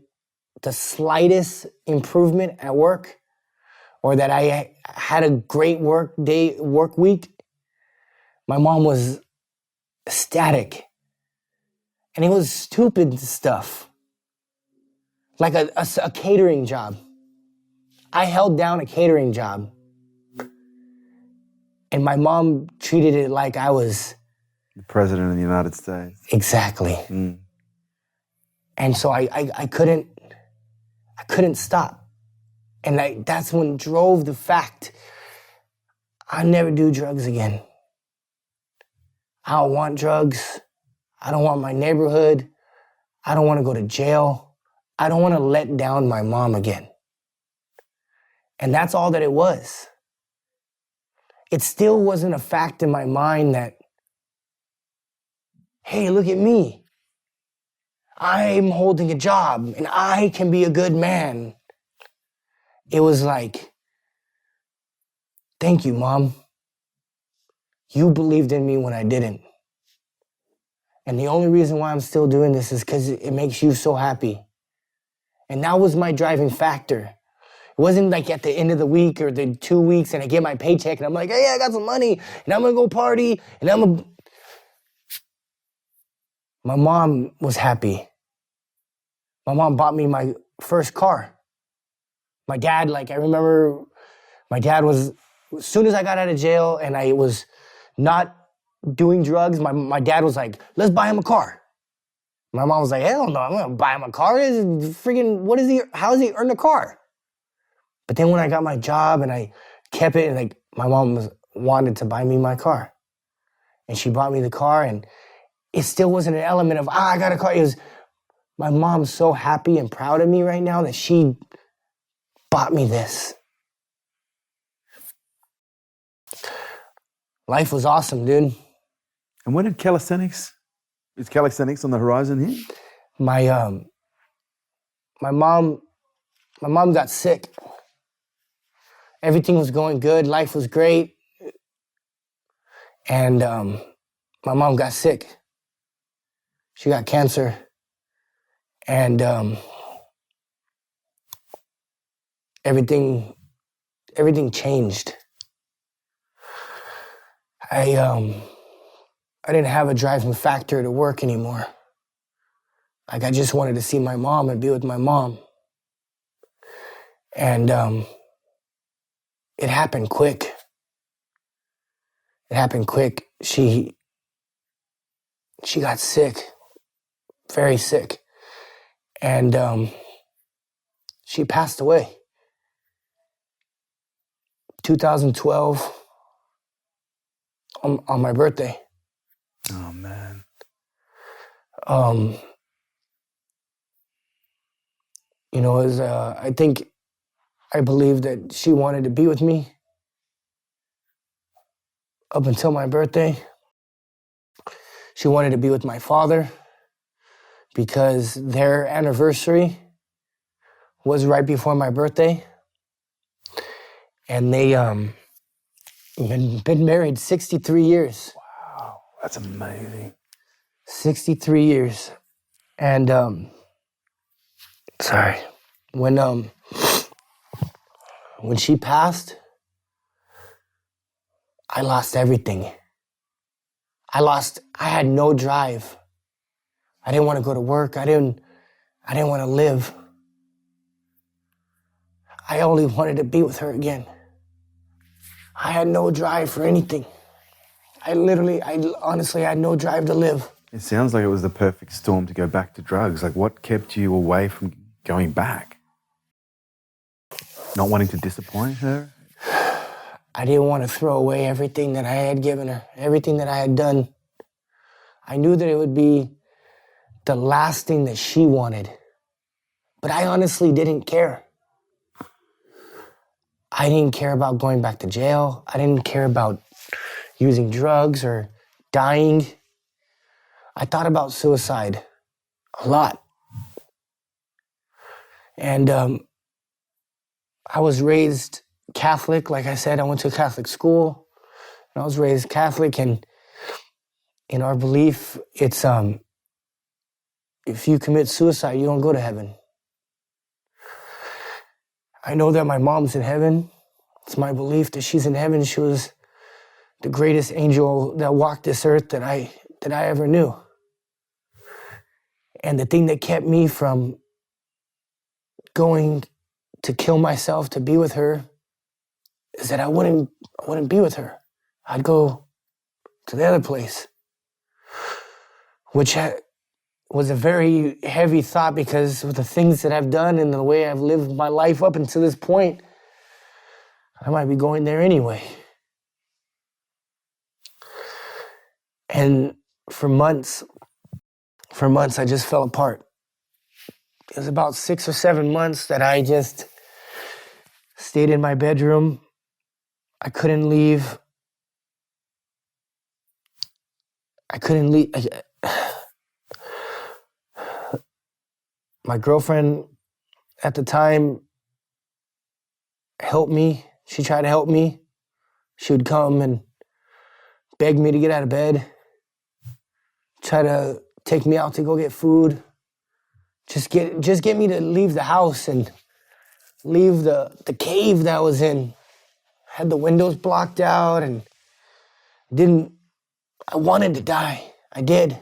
the slightest improvement at work or that I had a great work week, my mom was ecstatic. And it was stupid stuff. Like a catering job. I held down a catering job. And my mom treated it like I was the President of the United States. Exactly. Mm. And so I couldn't stop. And that's what drove the fact I never do drugs again. I don't want drugs. I don't want my neighborhood. I don't want to go to jail. I don't want to let down my mom again. And that's all that it was. It still wasn't a fact in my mind that, hey, look at me. I'm holding a job and I can be a good man. It was like, thank you, Mom. You believed in me when I didn't. And the only reason why I'm still doing this is because it makes you so happy. And that was my driving factor. It wasn't like at the end of the week or the 2 weeks and I get my paycheck and I'm like, hey, I got some money and I'm going to go party and My mom was happy. My mom bought me my first car. My dad, I remember my dad was, as soon as I got out of jail and I was not doing drugs, my dad was like, let's buy him a car. My mom was like, hell no, I'm going to buy him a car. How does he earn a car? But then when I got my job and I kept it, and like my mom wanted to buy me my car. And she bought me the car, and it still wasn't an element of, I got a car. It was, my mom's so happy and proud of me right now that she bought me this. Life was awesome, dude. And when did calisthenics? Is calisthenics on the horizon here? My mom got sick. Everything was going good. Life was great. And my mom got sick. She got cancer. And everything changed. I didn't have a driving factor to work anymore. Like, I just wanted to see my mom and be with my mom. And it happened quick. It happened quick. She got sick, very sick. And she passed away. 2012, on my birthday. Oh, man. You know, it was, I believe that she wanted to be with me up until my birthday. She wanted to be with my father because their anniversary was right before my birthday. And they been married 63 years. Wow, that's amazing. 63 years. And sorry. When she passed, I lost everything. I had no drive. I didn't want to go to work. I didn't want to live. I only wanted to be with her again. I had no drive for anything. I honestly had no drive to live. It sounds like it was the perfect storm to go back to drugs. Like, what kept you away from going back? Not wanting to disappoint her? I didn't want to throw away everything that I had given her, everything that I had done. I knew that it would be the last thing that she wanted. But I honestly didn't care. I didn't care about going back to jail. I didn't care about using drugs or dying. I thought about suicide a lot. And I was raised Catholic. Like I said, I went to a Catholic school. And I was raised Catholic, and in our belief, it's if you commit suicide, you don't go to heaven. I know that my mom's in heaven. It's my belief that she's in heaven. She was the greatest angel that walked this earth that I ever knew. And the thing that kept me from going to kill myself to be with her is that I wouldn't be with her. I'd go to the other place, which was a very heavy thought because of the things that I've done and the way I've lived my life up until this point. I might be going there anyway. And for months, I just fell apart. It was about 6 or 7 months that I just stayed in my bedroom. I couldn't leave. My girlfriend at the time helped me. She tried to help me. She would come and beg me to get out of bed, try to take me out to go get food, just get me to leave the house and leave the cave that I was in. I had the windows blocked out and I wanted to die. I did.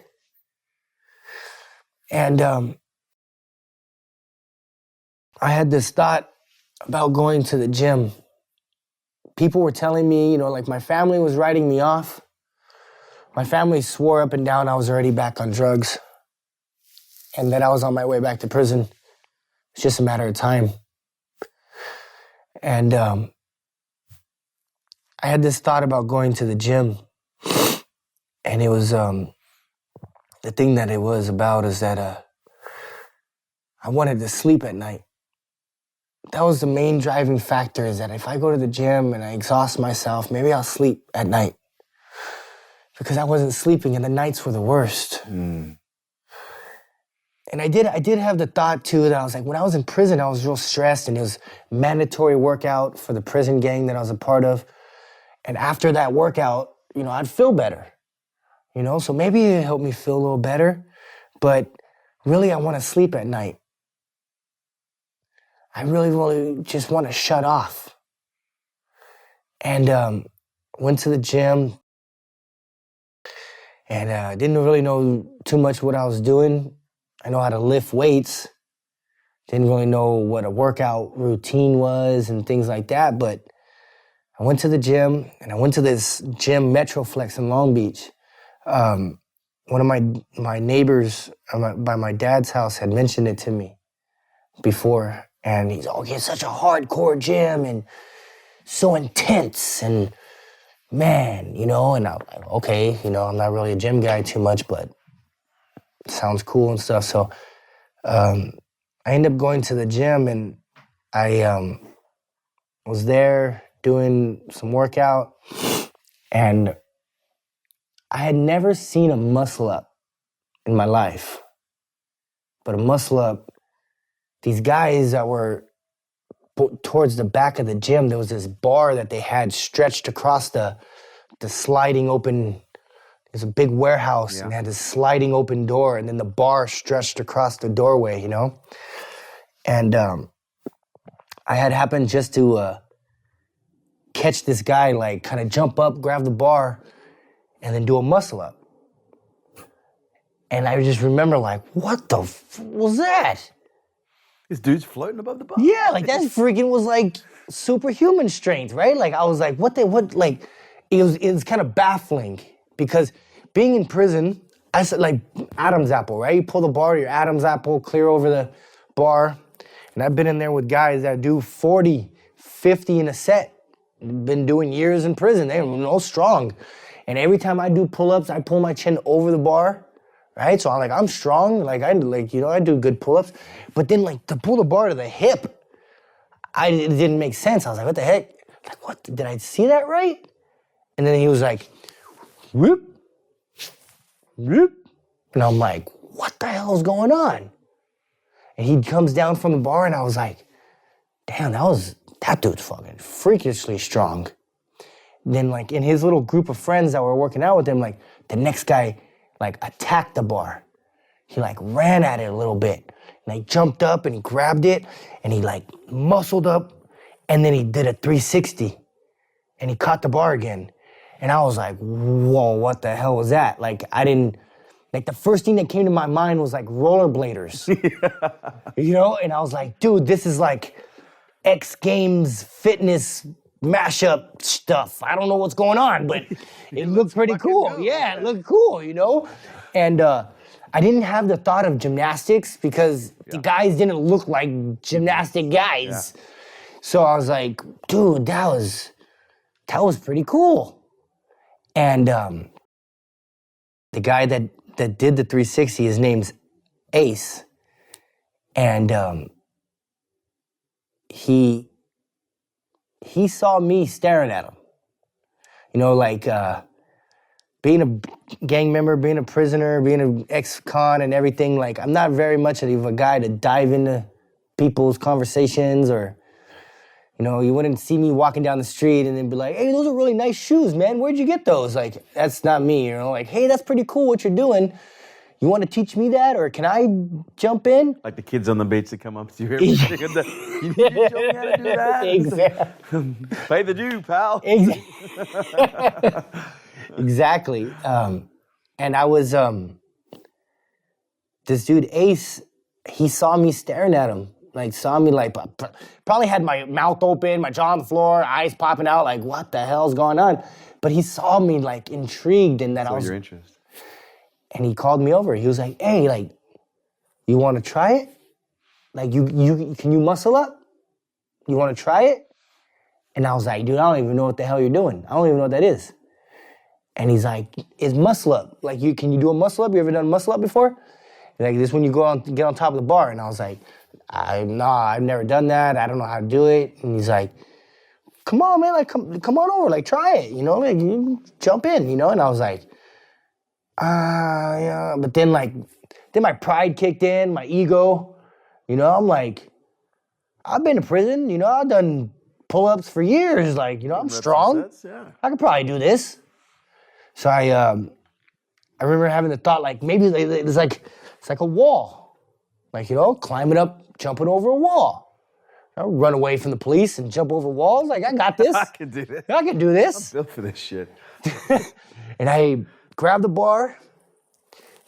And I had this thought about going to the gym. People were telling me, like my family was writing me off. My family swore up and down I was already back on drugs and that I was on my way back to prison. It's just a matter of time. And I had this thought about going to the gym. And it was, the thing that it was about is that I wanted to sleep at night. That was the main driving factor, is that if I go to the gym and I exhaust myself, maybe I'll sleep at night. Because I wasn't sleeping and the nights were the worst. And I did have the thought too that I was like, when I was in prison, I was real stressed, and it was mandatory workout for the prison gang that I was a part of. And after that workout, I'd feel better. So maybe it helped me feel a little better, but really I want to sleep at night. I really, really just want to shut off. And went to the gym, and I didn't really know too much what I was doing. I know how to lift weights. Didn't really know what a workout routine was and things like that, but I went to the gym, and I went to this gym, Metroflex in Long Beach. One of my neighbors by my dad's house had mentioned it to me before, and he's, it's such a hardcore gym and so intense, and man, and I'm like, okay, I'm not really a gym guy too much, but it sounds cool and stuff. So I ended up going to the gym, and I was there doing some workout, and I had never seen a muscle up in my life. But a muscle up, these guys that were towards the back of the gym, there was this bar that they had stretched across the sliding open. There's a big warehouse, and it had this sliding open door, and then the bar stretched across the doorway, And I had happened just to catch this guy, like, kind of jump up, grab the bar, and then do a muscle up. And I just remember, like, what the was that? This dude's floating above the bar. Yeah, like, that freaking was, like, superhuman strength, right? Like, I was like, like, it was kind of baffling, because being in prison, I said, like, Adam's apple, right? You pull the bar, your Adam's apple, clear over the bar. And I've been in there with guys that do 40, 50 in a set. Been doing years in prison. They're strong. And every time I do pull-ups, I pull my chin over the bar, right? So I'm strong. Like, I do good pull-ups. But then, like, to pull the bar to the hip, it didn't make sense. I was like, what the heck? Like, what? Did I see that right? And then he was like, whoop, whoop. And I'm like, what the hell is going on? And he comes down from the bar, and I was like, damn, that dude's fucking freakishly strong. Then, like, in his little group of friends that were working out with him, like, the next guy, like, attacked the bar. He, like, ran at it a little bit. And he jumped up, and he grabbed it, and he, like, muscled up, and then he did a 360. And he caught the bar again. And I was like, whoa, what the hell was that? Like, the first thing that came to my mind was, like, rollerbladers. And I was like, dude, this is, like, X Games fitness mashup stuff. I don't know what's going on, but it looked pretty cool. Yeah, it looked cool, And I didn't have the thought of gymnastics, because the guys didn't look like gymnastic guys. So I was like, dude, that was pretty cool. And the guy that did the 360, his name's Ace. And he saw me staring at him. Like, being a gang member, being a prisoner, being an ex-con and everything, like, I'm not very much of a guy to dive into people's conversations, or, you wouldn't see me walking down the street and then be like, hey, those are really nice shoes, man. Where'd you get those? Like, that's not me, Like, hey, that's pretty cool what you're doing. You want to teach me that, or can I jump in? Like the kids on the beach that come up to you every day. You need to show me how to do that. Exactly. Pay the due, pal. Exactly. And I was, this dude, Ace, he saw me staring at him. Like, saw me, like, probably had my mouth open, my jaw on the floor, eyes popping out, like, what the hell's going on? But he saw me, like, intrigued, and that I was... your interest. And he called me over. He was like, hey, like, you want to try it? Like, can you muscle up? You want to try it? And I was like, dude, I don't even know what the hell you're doing. I don't even know what that is. And he's like, it's muscle up. Like, can you do a muscle up? You ever done muscle up before? Like, this when you get on top of the bar. And I was like, I've never done that. I don't know how to do it. And he's like, come on, man, like, come on over, like, try it, you know, like, you jump in, you know? And I was like, yeah. But then my pride kicked in, my ego, you know? I'm like, I've been to prison, you know? I've done pull-ups for years, like, you know, I'm strong. Sets, yeah. I could probably do this. So I remember having the thought, like, maybe it's like a wall. Like, you know, climbing up, jumping over a wall. I run away from the police and jump over walls. Like, I got this. I can do this. I can do this. I'm built for this shit. And I grabbed the bar,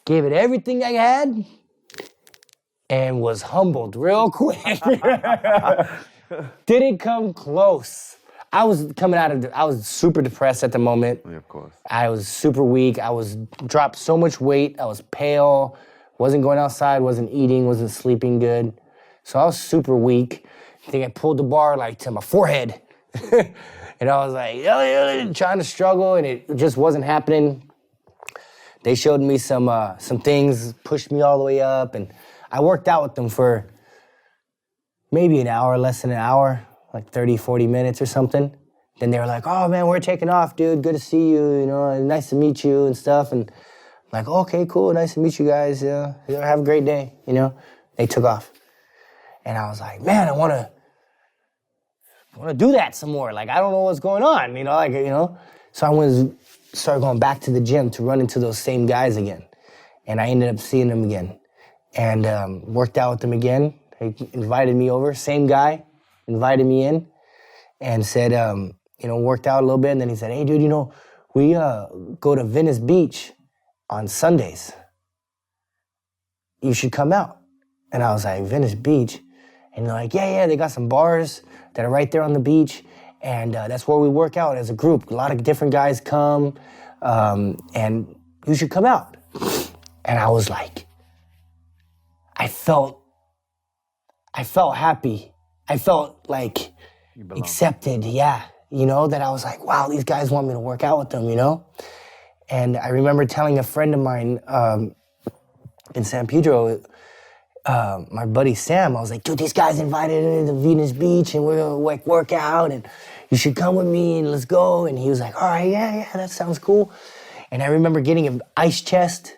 gave it everything I had, and was humbled real quick. Didn't come close. I was super depressed at the moment. Yeah, of course. I was super weak. I was dropped so much weight. I was pale. Wasn't going outside. Wasn't eating. Wasn't sleeping good. So I was super weak. I think I pulled the bar like to my forehead. And I was like, trying to struggle, and it just wasn't happening. They showed me some things, pushed me all the way up, and I worked out with them for maybe an hour, less than an hour, like 30, 40 minutes or something. Then they were like, oh man, we're taking off, dude. Good to see you, you know, nice to meet you and stuff. And I'm like, okay, cool, nice to meet you guys. Have a great day, you know. They took off. And I was like, man, I want to do that some more. Like, I don't know what's going on, you know, like, you know. So I started going back to the gym to run into those same guys again. And I ended up seeing them again and worked out with them again. They invited me over, same guy, invited me in and said, you know, worked out a little bit. And then he said, hey, dude, you know, we go to Venice Beach on Sundays. You should come out. And I was like, Venice Beach? And they're like, yeah, they got some bars that are right there on the beach, and that's where we work out as a group. A lot of different guys come, and you should come out. And I was like, I felt happy. I felt like accepted, yeah. You know, that I was like, wow, these guys want me to work out with them, you know? And I remember telling a friend of mine in San Pedro, my buddy Sam, I was like, dude, these guys invited me to Venus Beach and we're gonna like work out and you should come with me and let's go. And he was like, all right, yeah, that sounds cool. And I remember getting an ice chest,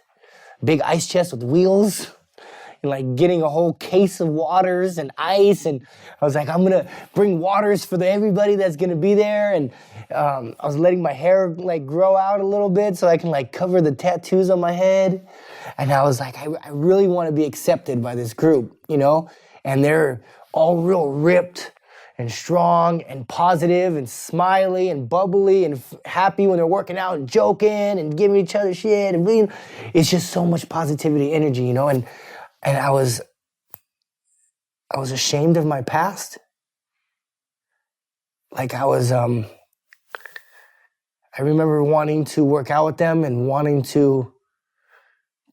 big ice chest with wheels, and like getting a whole case of waters and ice. And I was like, I'm gonna bring waters for everybody that's gonna be there. And I was letting my hair like grow out a little bit so I can like cover the tattoos on my head. And I was like, I really want to be accepted by this group, you know? And they're all real ripped and strong and positive and smiley and bubbly and happy when they're working out and joking and giving each other shit and being, it's just so much positivity, energy, you know? And I was ashamed of my past. Like I remember wanting to work out with them and wanting to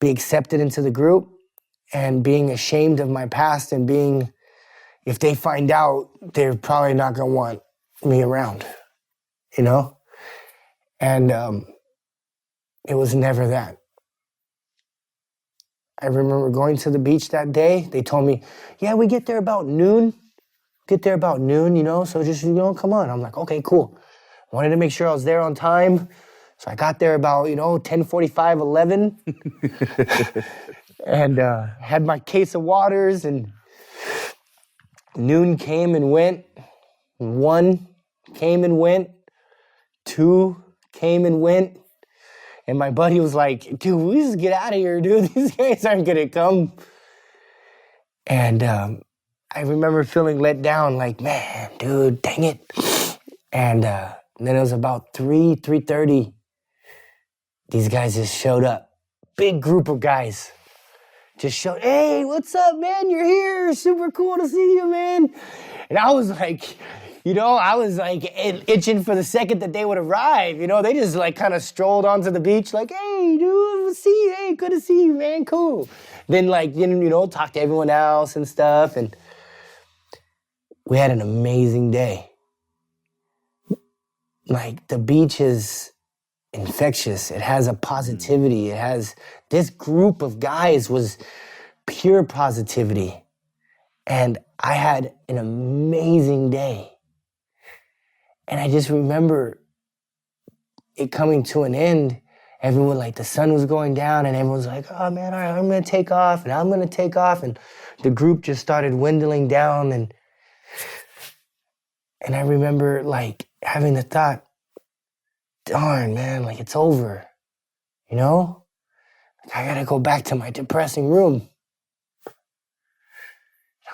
be accepted into the group and being ashamed of my past and being, if they find out, they're probably not going to want me around, you know? And it was never that. I remember going to the beach that day. They told me, yeah, we get there about noon. You know? So just, you know, come on. I'm like, okay, cool. Wanted to make sure I was there on time. So I got there about, you know, 10:45, 11. And had my case of waters, and noon came and went. 1 came and went. 2 came and went. And my buddy was like, dude, we just get out of here, dude. These guys aren't going to come. And I remember feeling let down, like, man, dude, dang it. And then it was about 3:30. These guys just showed up. Big group of guys. Just showed, hey, what's up, man? You're here. Super cool to see you, man. And I was like, you know, itching for the second that they would arrive. You know, they just like kind of strolled onto the beach like, hey, dude, see you. Hey, good to see you, man. Cool. Then like, you know, talk to everyone else and stuff. And we had an amazing day. like the beach is infectious. It has a positivity. It has, this group of guys was pure positivity. And I had an amazing day. And I just remember it coming to an end. Everyone, like, the sun was going down and everyone was like, oh man, all right, I'm gonna take off and I'm gonna take off. And the group just started dwindling down. And I remember, like, having the thought, darn, man, like, it's over, you know? Like, I gotta go back to my depressing room.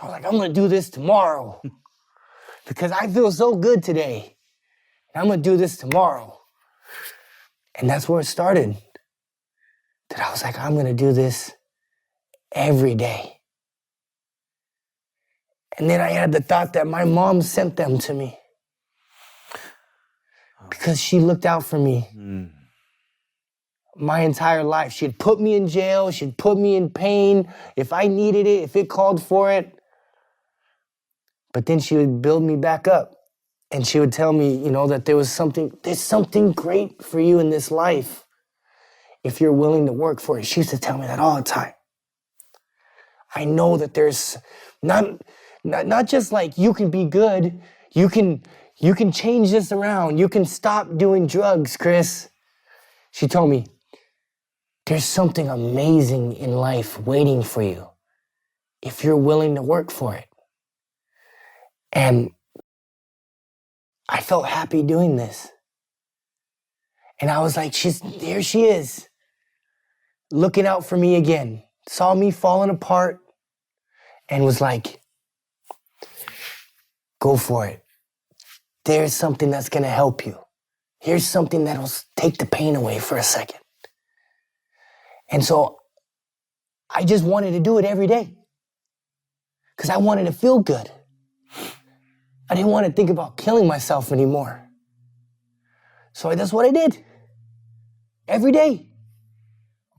I was like, I'm gonna do this tomorrow because I feel so good today. And I'm gonna do this tomorrow. And that's where it started. That I was like, I'm gonna do this every day. And then I had the thought that my mom sent them to me because she looked out for me my entire life. She'd put me in jail. She'd put me in pain if I needed it, if it called for it. But then she would build me back up. And she would tell me, you know, that there's something great for you in this life if you're willing to work for it. She used to tell me that all the time. I know that there's not just like you can be good, you can change this around. You can stop doing drugs, Chris. She told me, there's something amazing in life waiting for you if you're willing to work for it. And I felt happy doing this. And I was like, here she is, looking out for me again. Saw me falling apart and was like, go for it. There's something that's gonna help you. Here's something that'll take the pain away for a second. And so I just wanted to do it every day because I wanted to feel good. I didn't want to think about killing myself anymore. So that's what I did. Every day.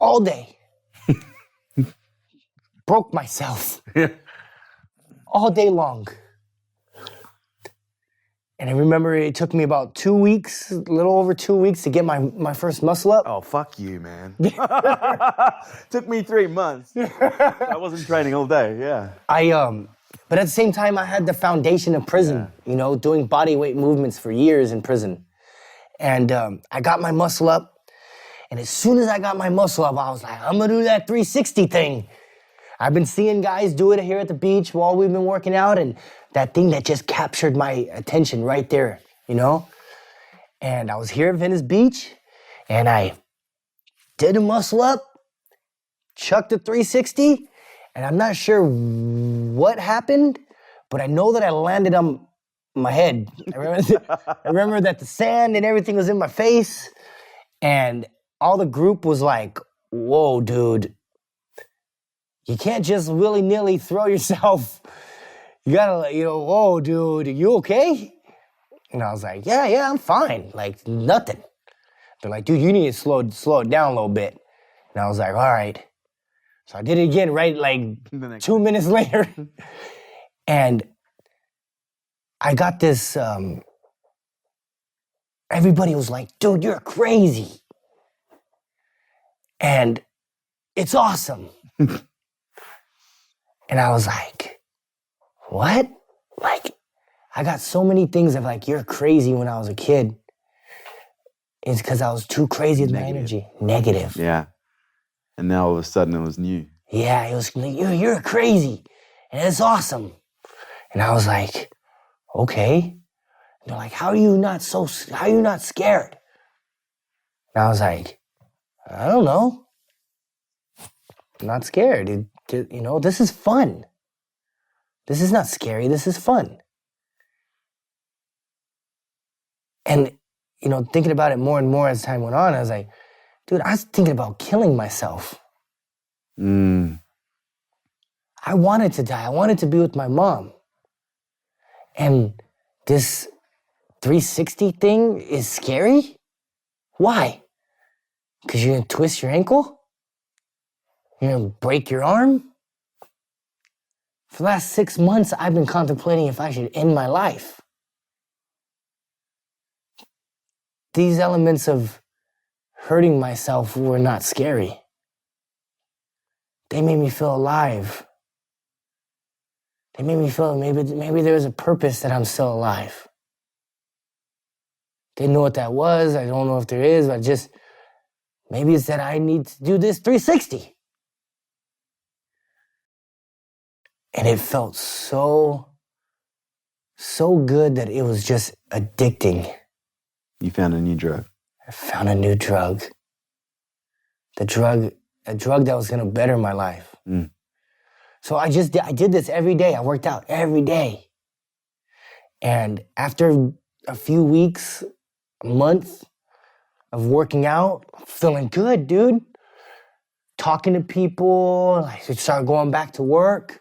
All day. Broke myself. All day long. And I remember it took me about 2 weeks, a little over 2 weeks to get my first muscle up. Oh, fuck you, man. Took me 3 months. I wasn't training all day, yeah. But at the same time, I had the foundation of prison, you know, doing body weight movements for years in prison. And I got my muscle up. And as soon as I got my muscle up, I was like, I'm gonna do that 360 thing. I've been seeing guys do it here at the beach while we've been working out, and that thing that just captured my attention right there, you know? And I was here at Venice Beach, and I did a muscle up, chucked a 360, and I'm not sure what happened, but I know that I landed on my head. I remember that the sand and everything was in my face, and all the group was like, whoa, dude, you can't just willy-nilly throw yourself. You gotta, you know, whoa, dude, are you okay? And I was like, yeah, I'm fine. Like, nothing. They're like, dude, you need to slow it down a little bit. And I was like, all right. So I did it again, right, like 2 minutes later. And I got this, everybody was like, dude, you're crazy. And it's awesome. And I was like, what? Like, I got so many things of like, you're crazy when I was a kid. It's because I was too crazy with my energy. Negative. Yeah. And now all of a sudden it was new. Yeah, it was, you're crazy. And it's awesome. And I was like, okay. And they're like, how are you not scared? And I was like, I don't know. I'm not scared. You know, this is fun. This is not scary. This is fun. And, you know, thinking about it more and more as time went on, I was like, dude, I was thinking about killing myself. I wanted to die. I wanted to be with my mom. And this 360 thing is scary? Why? Because you're going to twist your ankle? You're going to break your arm? For the last 6 months, I've been contemplating if I should end my life. these elements of hurting myself were not scary. They made me feel alive. They made me feel maybe there was a purpose that I'm still alive. Didn't know what that was. I don't know if there is, but just maybe it's that I need to do this 360. And it felt so good that it was just addicting. You found a new drug. I found a new drug. A drug that was gonna better my life. So I did this every day. I worked out every day. And after a few weeks, a month of working out, feeling good, dude. Talking to people, I started going back to work.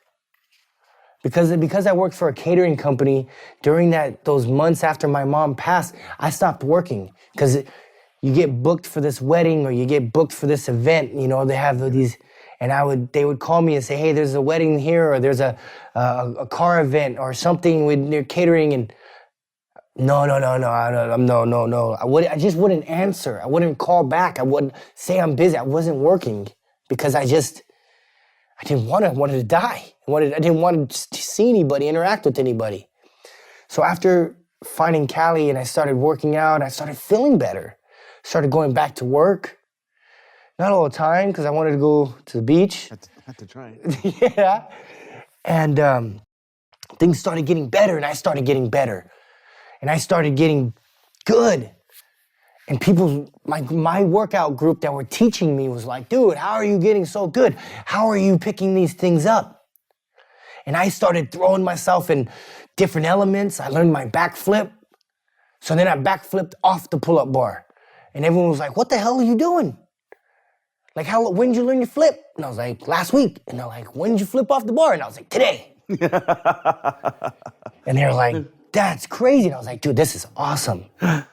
Because I worked for a catering company, during those months after my mom passed, I stopped working. Because you get booked for this wedding or you get booked for this event, they have these, and they would call me and say, hey, there's a wedding here, or there's a car event or something near catering, and no. I just wouldn't answer. I wouldn't call back. I wouldn't say I'm busy. I wasn't working because I didn't want to. I wanted to die. I didn't want to see anybody, interact with anybody. So after finding Cali and I started working out, I started feeling better. Started going back to work. Not all the time, because I wanted to go to the beach. Had to try. Yeah. And things started getting better, and I started getting better. And I started getting good. And people, my workout group that were teaching me was like, dude, how are you getting so good? How are you picking these things up? And I started throwing myself in different elements. I learned my backflip. So then I backflipped off the pull-up bar. And everyone was like, what the hell are you doing? Like, when did you learn your flip? And I was like, last week. And they're like, when did you flip off the bar? And I was like, today. And they were like, that's crazy. And I was like, dude, this is awesome. And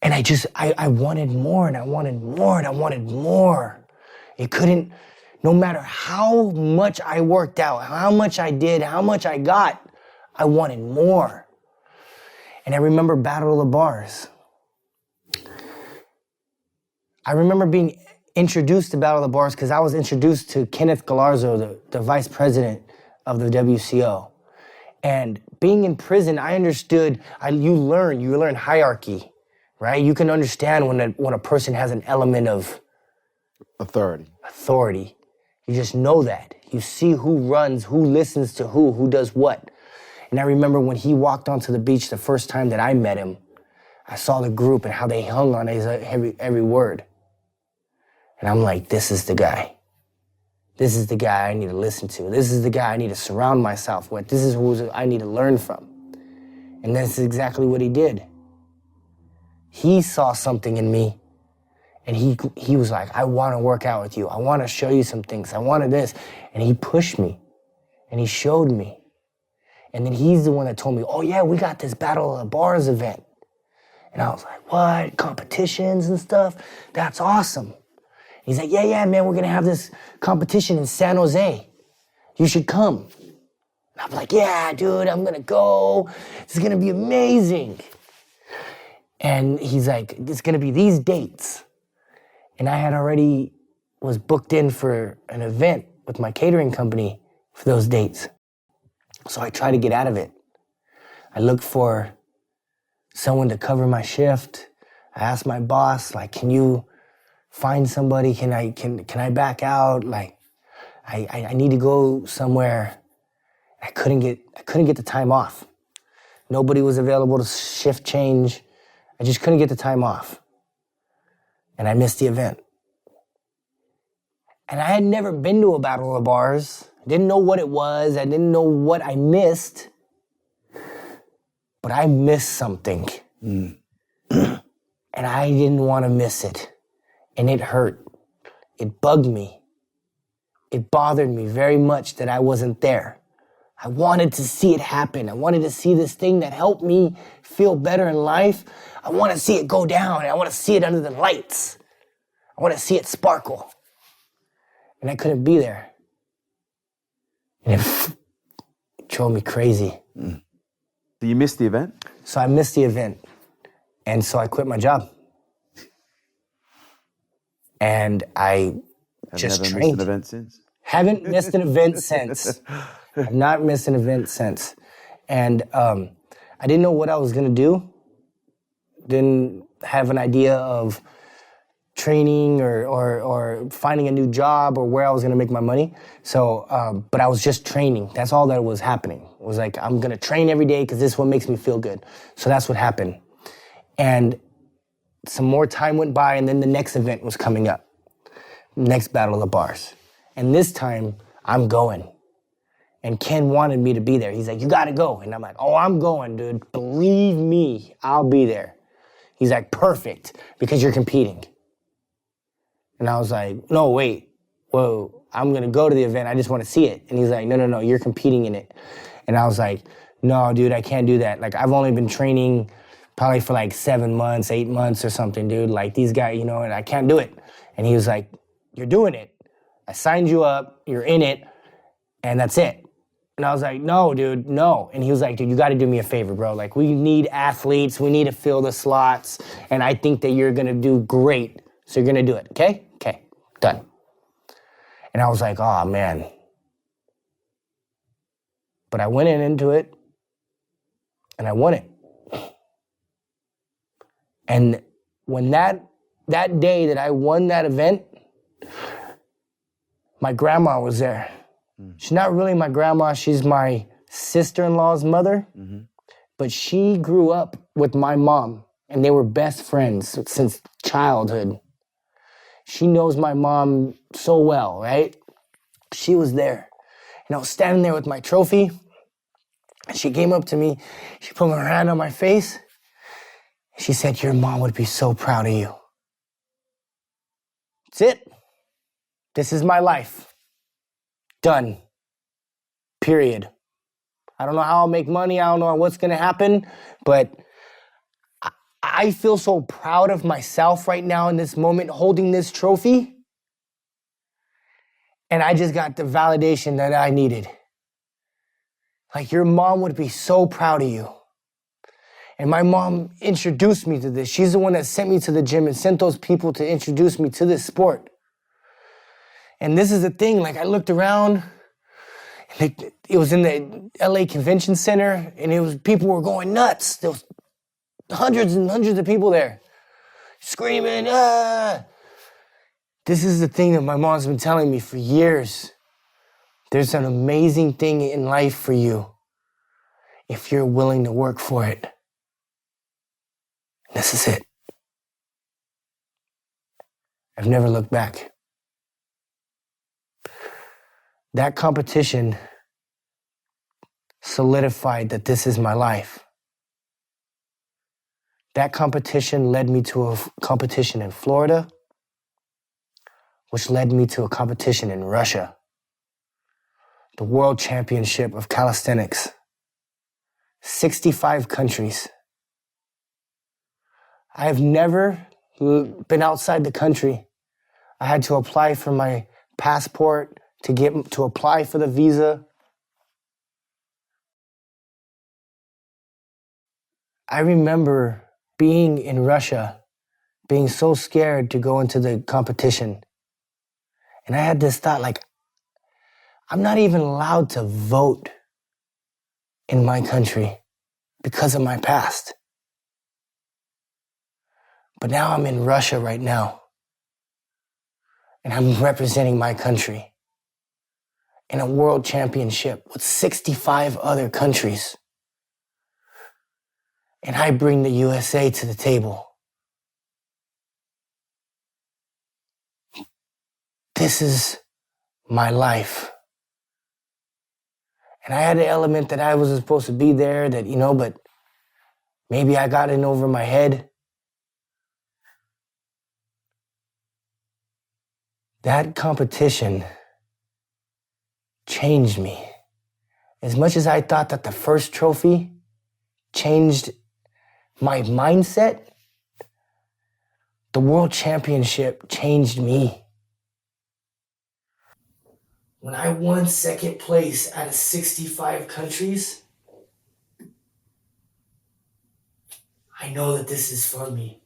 I wanted more, and I wanted more, and I wanted more. No matter how much I worked out, how much I did, how much I got, I wanted more. And I remember Battle of the Bars. I remember being introduced to Battle of the Bars because I was introduced to Kenneth Galarzo, the vice president of the WCO. And being in prison, I understood, you learn hierarchy, right? You can understand when a person has an element of authority. You just know that. You see who runs, who listens to who does what. And I remember when he walked onto the beach the first time that I met him, I saw the group and how they hung on his every word. And I'm like, this is the guy. This is the guy I need to listen to. This is the guy I need to surround myself with. This is who I need to learn from. And that's exactly what he did. He saw something in me, and he was like, I want to work out with you. I want to show you some things. I wanted this. And he pushed me, and he showed me. And then he's the one that told me, oh yeah, we got this Battle of the Bars event. And I was like, what? Competitions and stuff? That's awesome. He's like, yeah, man, we're gonna have this competition in San Jose. You should come. And I'm like, yeah, dude, I'm gonna go. It's gonna be amazing. And he's like, it's gonna be these dates. And I had already was booked in for an event with my catering company for those dates. So I tried to get out of it. I looked for someone to cover my shift. I asked my boss, like, can you find somebody? Can I back out? Like, I need to go somewhere. I couldn't get the time off. Nobody was available to shift change. I just couldn't get the time off. And I missed the event. And I had never been to a Battle of the Bars. I didn't know what it was. I didn't know what I missed. But I missed something. And I didn't want to miss it. And it hurt. It bugged me. It bothered me very much that I wasn't there. I wanted to see it happen. I wanted to see this thing that helped me feel better in life. I want to see it go down. I want to see it under the lights. I want to see it sparkle. And I couldn't be there. And it drove me crazy. So you missed the event? So I missed the event. And so I quit my job. And I just Never trained. missed an event since? Haven't missed an event since. I've not missed an event since. And I didn't know what I was gonna do. Didn't have an idea of training or finding a new job or where I was gonna make my money. So, but I was just training. That's all that was happening. It was like, I'm gonna train every day because this is what makes me feel good. So that's what happened. And some more time went by, and then the next event was coming up. Next Battle of the Bars. And this time, I'm going. And Ken wanted me to be there. He's like, you gotta go. And I'm like, oh, I'm going, dude. Believe me, I'll be there. He's like, perfect, because you're competing. And I was like, no, wait, whoa, I'm gonna go to the event. I just wanna see it. And he's like, no, you're competing in it. And I was like, no, dude, I can't do that. Like, I've only been training probably for like 7 months, 8 months or something, dude. Like, these guys, and I can't do it. And he was like, you're doing it. I signed you up, you're in it, and that's it. And I was like, no, dude, no. And he was like, dude, you gotta do me a favor, bro. Like, we need athletes, we need to fill the slots, and I think that you're gonna do great, so you're gonna do it, okay? Okay, done. And I was like, oh, man. But I went into it, and I won it. And when that day that I won that event, my grandma was there. She's not really my grandma, she's my sister-in-law's mother. Mm-hmm. But she grew up with my mom, and they were best friends since childhood. She knows my mom so well, right? She was there. And I was standing there with my trophy, and she came up to me, she put her hand on my face, she said, your mom would be so proud of you. That's it. This is my life. Done. Period. I don't know how I'll make money. I don't know what's going to happen, but I feel so proud of myself right now in this moment holding this trophy. And I just got the validation that I needed. Like, your mom would be so proud of you. And my mom introduced me to this. She's the one that sent me to the gym and sent those people to introduce me to this sport. And this is the thing, like, I looked around, and it was in the LA Convention Center, and people were going nuts. There was hundreds and hundreds of people there, screaming, ah! This is the thing that my mom's been telling me for years. There's an amazing thing in life for you if you're willing to work for it. This is it. I've never looked back. That competition solidified that this is my life. That competition led me to a competition in Florida, which led me to a competition in Russia, the World Championship of Calisthenics. 65 countries. I have never been outside the country. I had to apply for my passport to apply for the visa. I remember being in Russia, being so scared to go into the competition. And I had this thought, like, I'm not even allowed to vote in my country because of my past. But now I'm in Russia right now, and I'm representing my country in a world championship with 65 other countries. And I bring the USA to the table. This is my life. And I had an element that I wasn't supposed to be there, that, but maybe I got in over my head. That competition changed me. As much as I thought that the first trophy changed my mindset, the World Championship changed me. When I won second place out of 65 countries, I know that this is for me.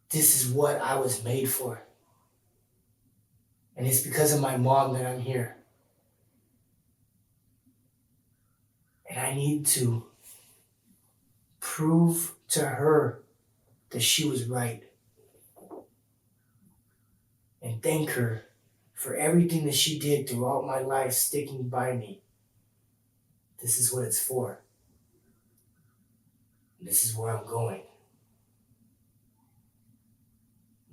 This is what I was made for. And it's because of my mom that I'm here. And I need to prove to her that she was right. And thank her for everything that she did throughout my life, sticking by me. This is what it's for. And this is where I'm going.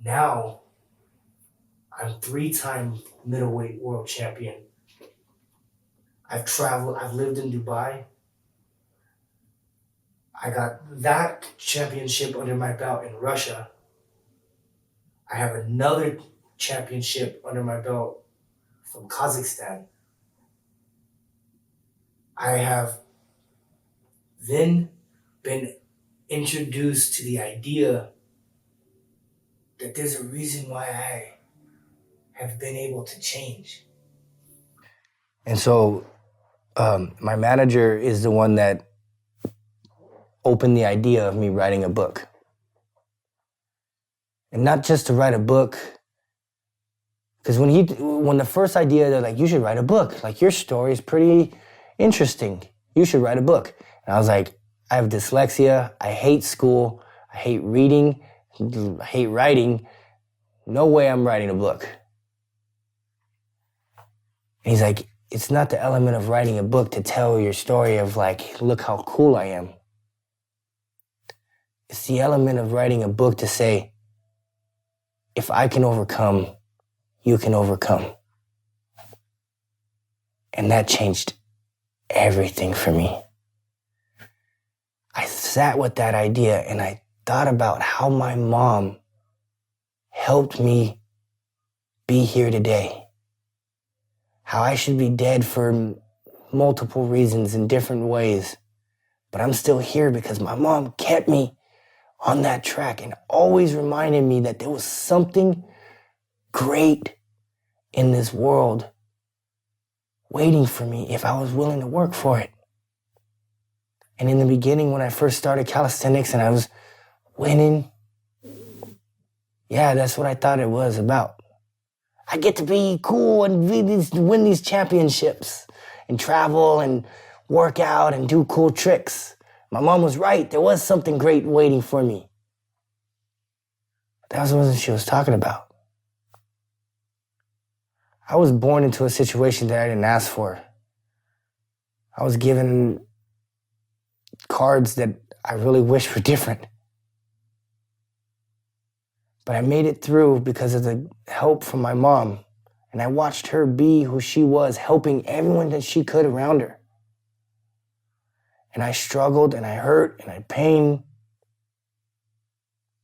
Now, I'm 3-time middleweight world champion. I've traveled, I've lived in Dubai. I got that championship under my belt in Russia. I have another championship under my belt from Kazakhstan. I have then been introduced to the idea that there's a reason why I have been able to change. And so my manager is the one that opened the idea of me writing a book. And not just to write a book, because when the first idea, they're like, you should write a book. Like, your story is pretty interesting. You should write a book. And I was like, I have dyslexia. I hate school. I hate reading. I hate writing. No way I'm writing a book. And he's like, it's not the element of writing a book to tell your story of like, look how cool I am. It's the element of writing a book to say, if I can overcome, you can overcome. And that changed everything for me. I sat with that idea and I thought about how my mom helped me be here today. How I should be dead for multiple reasons in different ways. But I'm still here because my mom kept me on that track and always reminded me that there was something great in this world waiting for me if I was willing to work for it. And in the beginning, when I first started calisthenics and I was winning, yeah, that's what I thought it was about. I get to be cool and win these championships and travel and work out and do cool tricks. My mom was right. There was something great waiting for me. That wasn't what she was talking about. I was born into a situation that I didn't ask for. I was given cards that I really wish were different. But I made it through because of the help from my mom. And I watched her be who she was, helping everyone that she could around her. And I struggled and I hurt and I pain.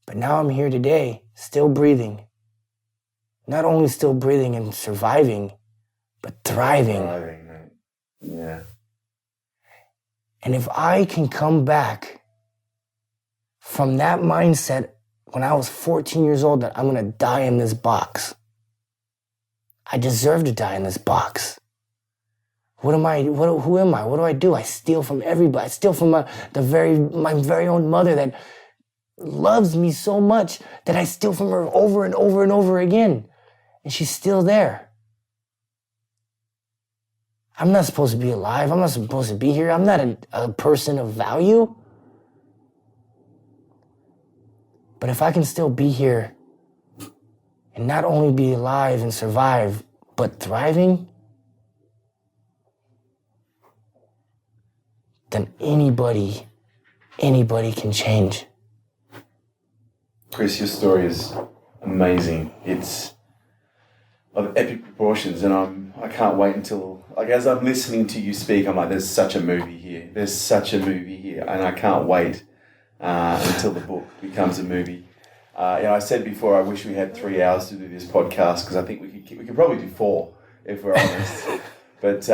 But now I'm here today, still breathing. Not only still breathing and surviving, but thriving. Thriving, right? Yeah. And if I can come back from that mindset when I was 14 years old that I'm going to die in this box, I deserve to die in this box. What am I? Who am I? What do I do? I steal from everybody. I steal from my very own mother that loves me so much that I steal from her over and over and over again. And she's still there. I'm not supposed to be alive. I'm not supposed to be here. I'm not a person of value. But if I can still be here and not only be alive and survive, but thriving, then anybody can change. Chris, your story is amazing. It's of epic proportions, and I can't wait until, like, as I'm listening to you speak, I'm like, there's such a movie here. There's such a movie here, and I can't wait until the book becomes a movie. I said before, I wish we had 3 hours to do this podcast because I think we could probably do 4 if we're honest. But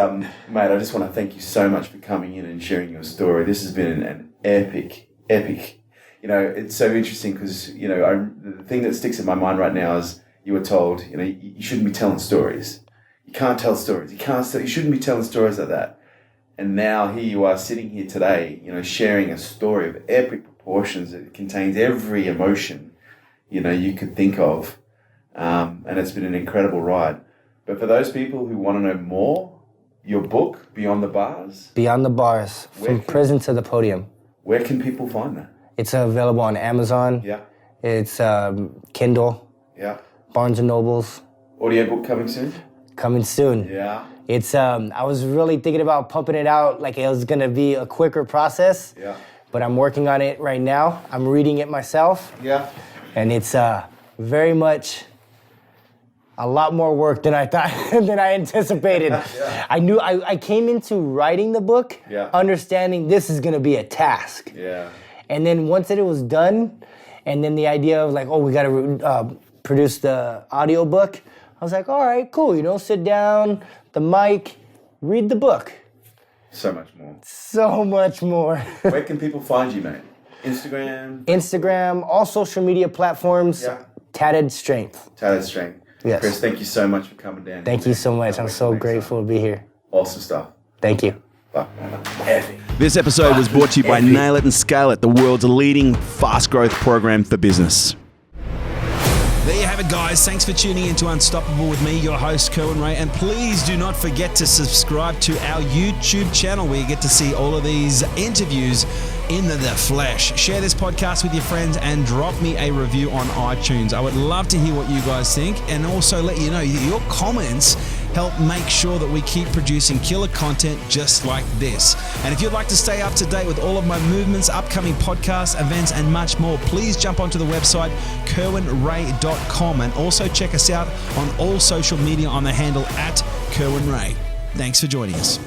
mate, I just want to thank you so much for coming in and sharing your story. This has been an epic. It's so interesting because the thing that sticks in my mind right now is you were told you shouldn't be telling stories. You can't tell stories. You shouldn't be telling stories like that. And now here you are sitting here today, sharing a story of epic portions. It contains every emotion, you could think of. And it's been an incredible ride. But for those people who want to know more, your book, Beyond the Bars. Beyond the Bars, from prison to the podium. Where can people find that? It's available on Amazon. Yeah. It's Kindle. Yeah. Barnes & Nobles. Audiobook coming soon? Coming soon. Yeah. It's I was really thinking about pumping it out like it was gonna be a quicker process. Yeah. But I'm working on it right now. I'm reading it myself. Yeah. And it's very much a lot more work than I thought, than I anticipated. Yeah. I came into writing the book understanding this is gonna be a task. Yeah. And then once it was done, and then the idea of like, oh, we gotta produce the audiobook, I was like, all right, cool, sit down, the mic, read the book. So much more. So much more. Where can people find you, mate? Instagram? Instagram, all social media platforms, Tatted Strength. Tatted Strength. Yes. Chris, thank you so much for coming down. Thank you so much. I'm so grateful to be here. Awesome stuff. Thank you. Bye. This episode was brought to you by Nail It and Scale It, the world's leading fast growth program for business. There you have it, guys. Thanks for tuning in to Unstoppable with me, your host, Kerwin Ray. And please do not forget to subscribe to our YouTube channel where you get to see all of these interviews in the flesh. Share this podcast with your friends and drop me a review on iTunes. I would love to hear what you guys think, and also let you know that your comments help make sure that we keep producing killer content just like this. And if you'd like to stay up to date with all of my movements, upcoming podcasts, events, and much more, please jump onto the website kerwinray.com, and also check us out on all social media on the handle @KerwinRay. Thanks for joining us.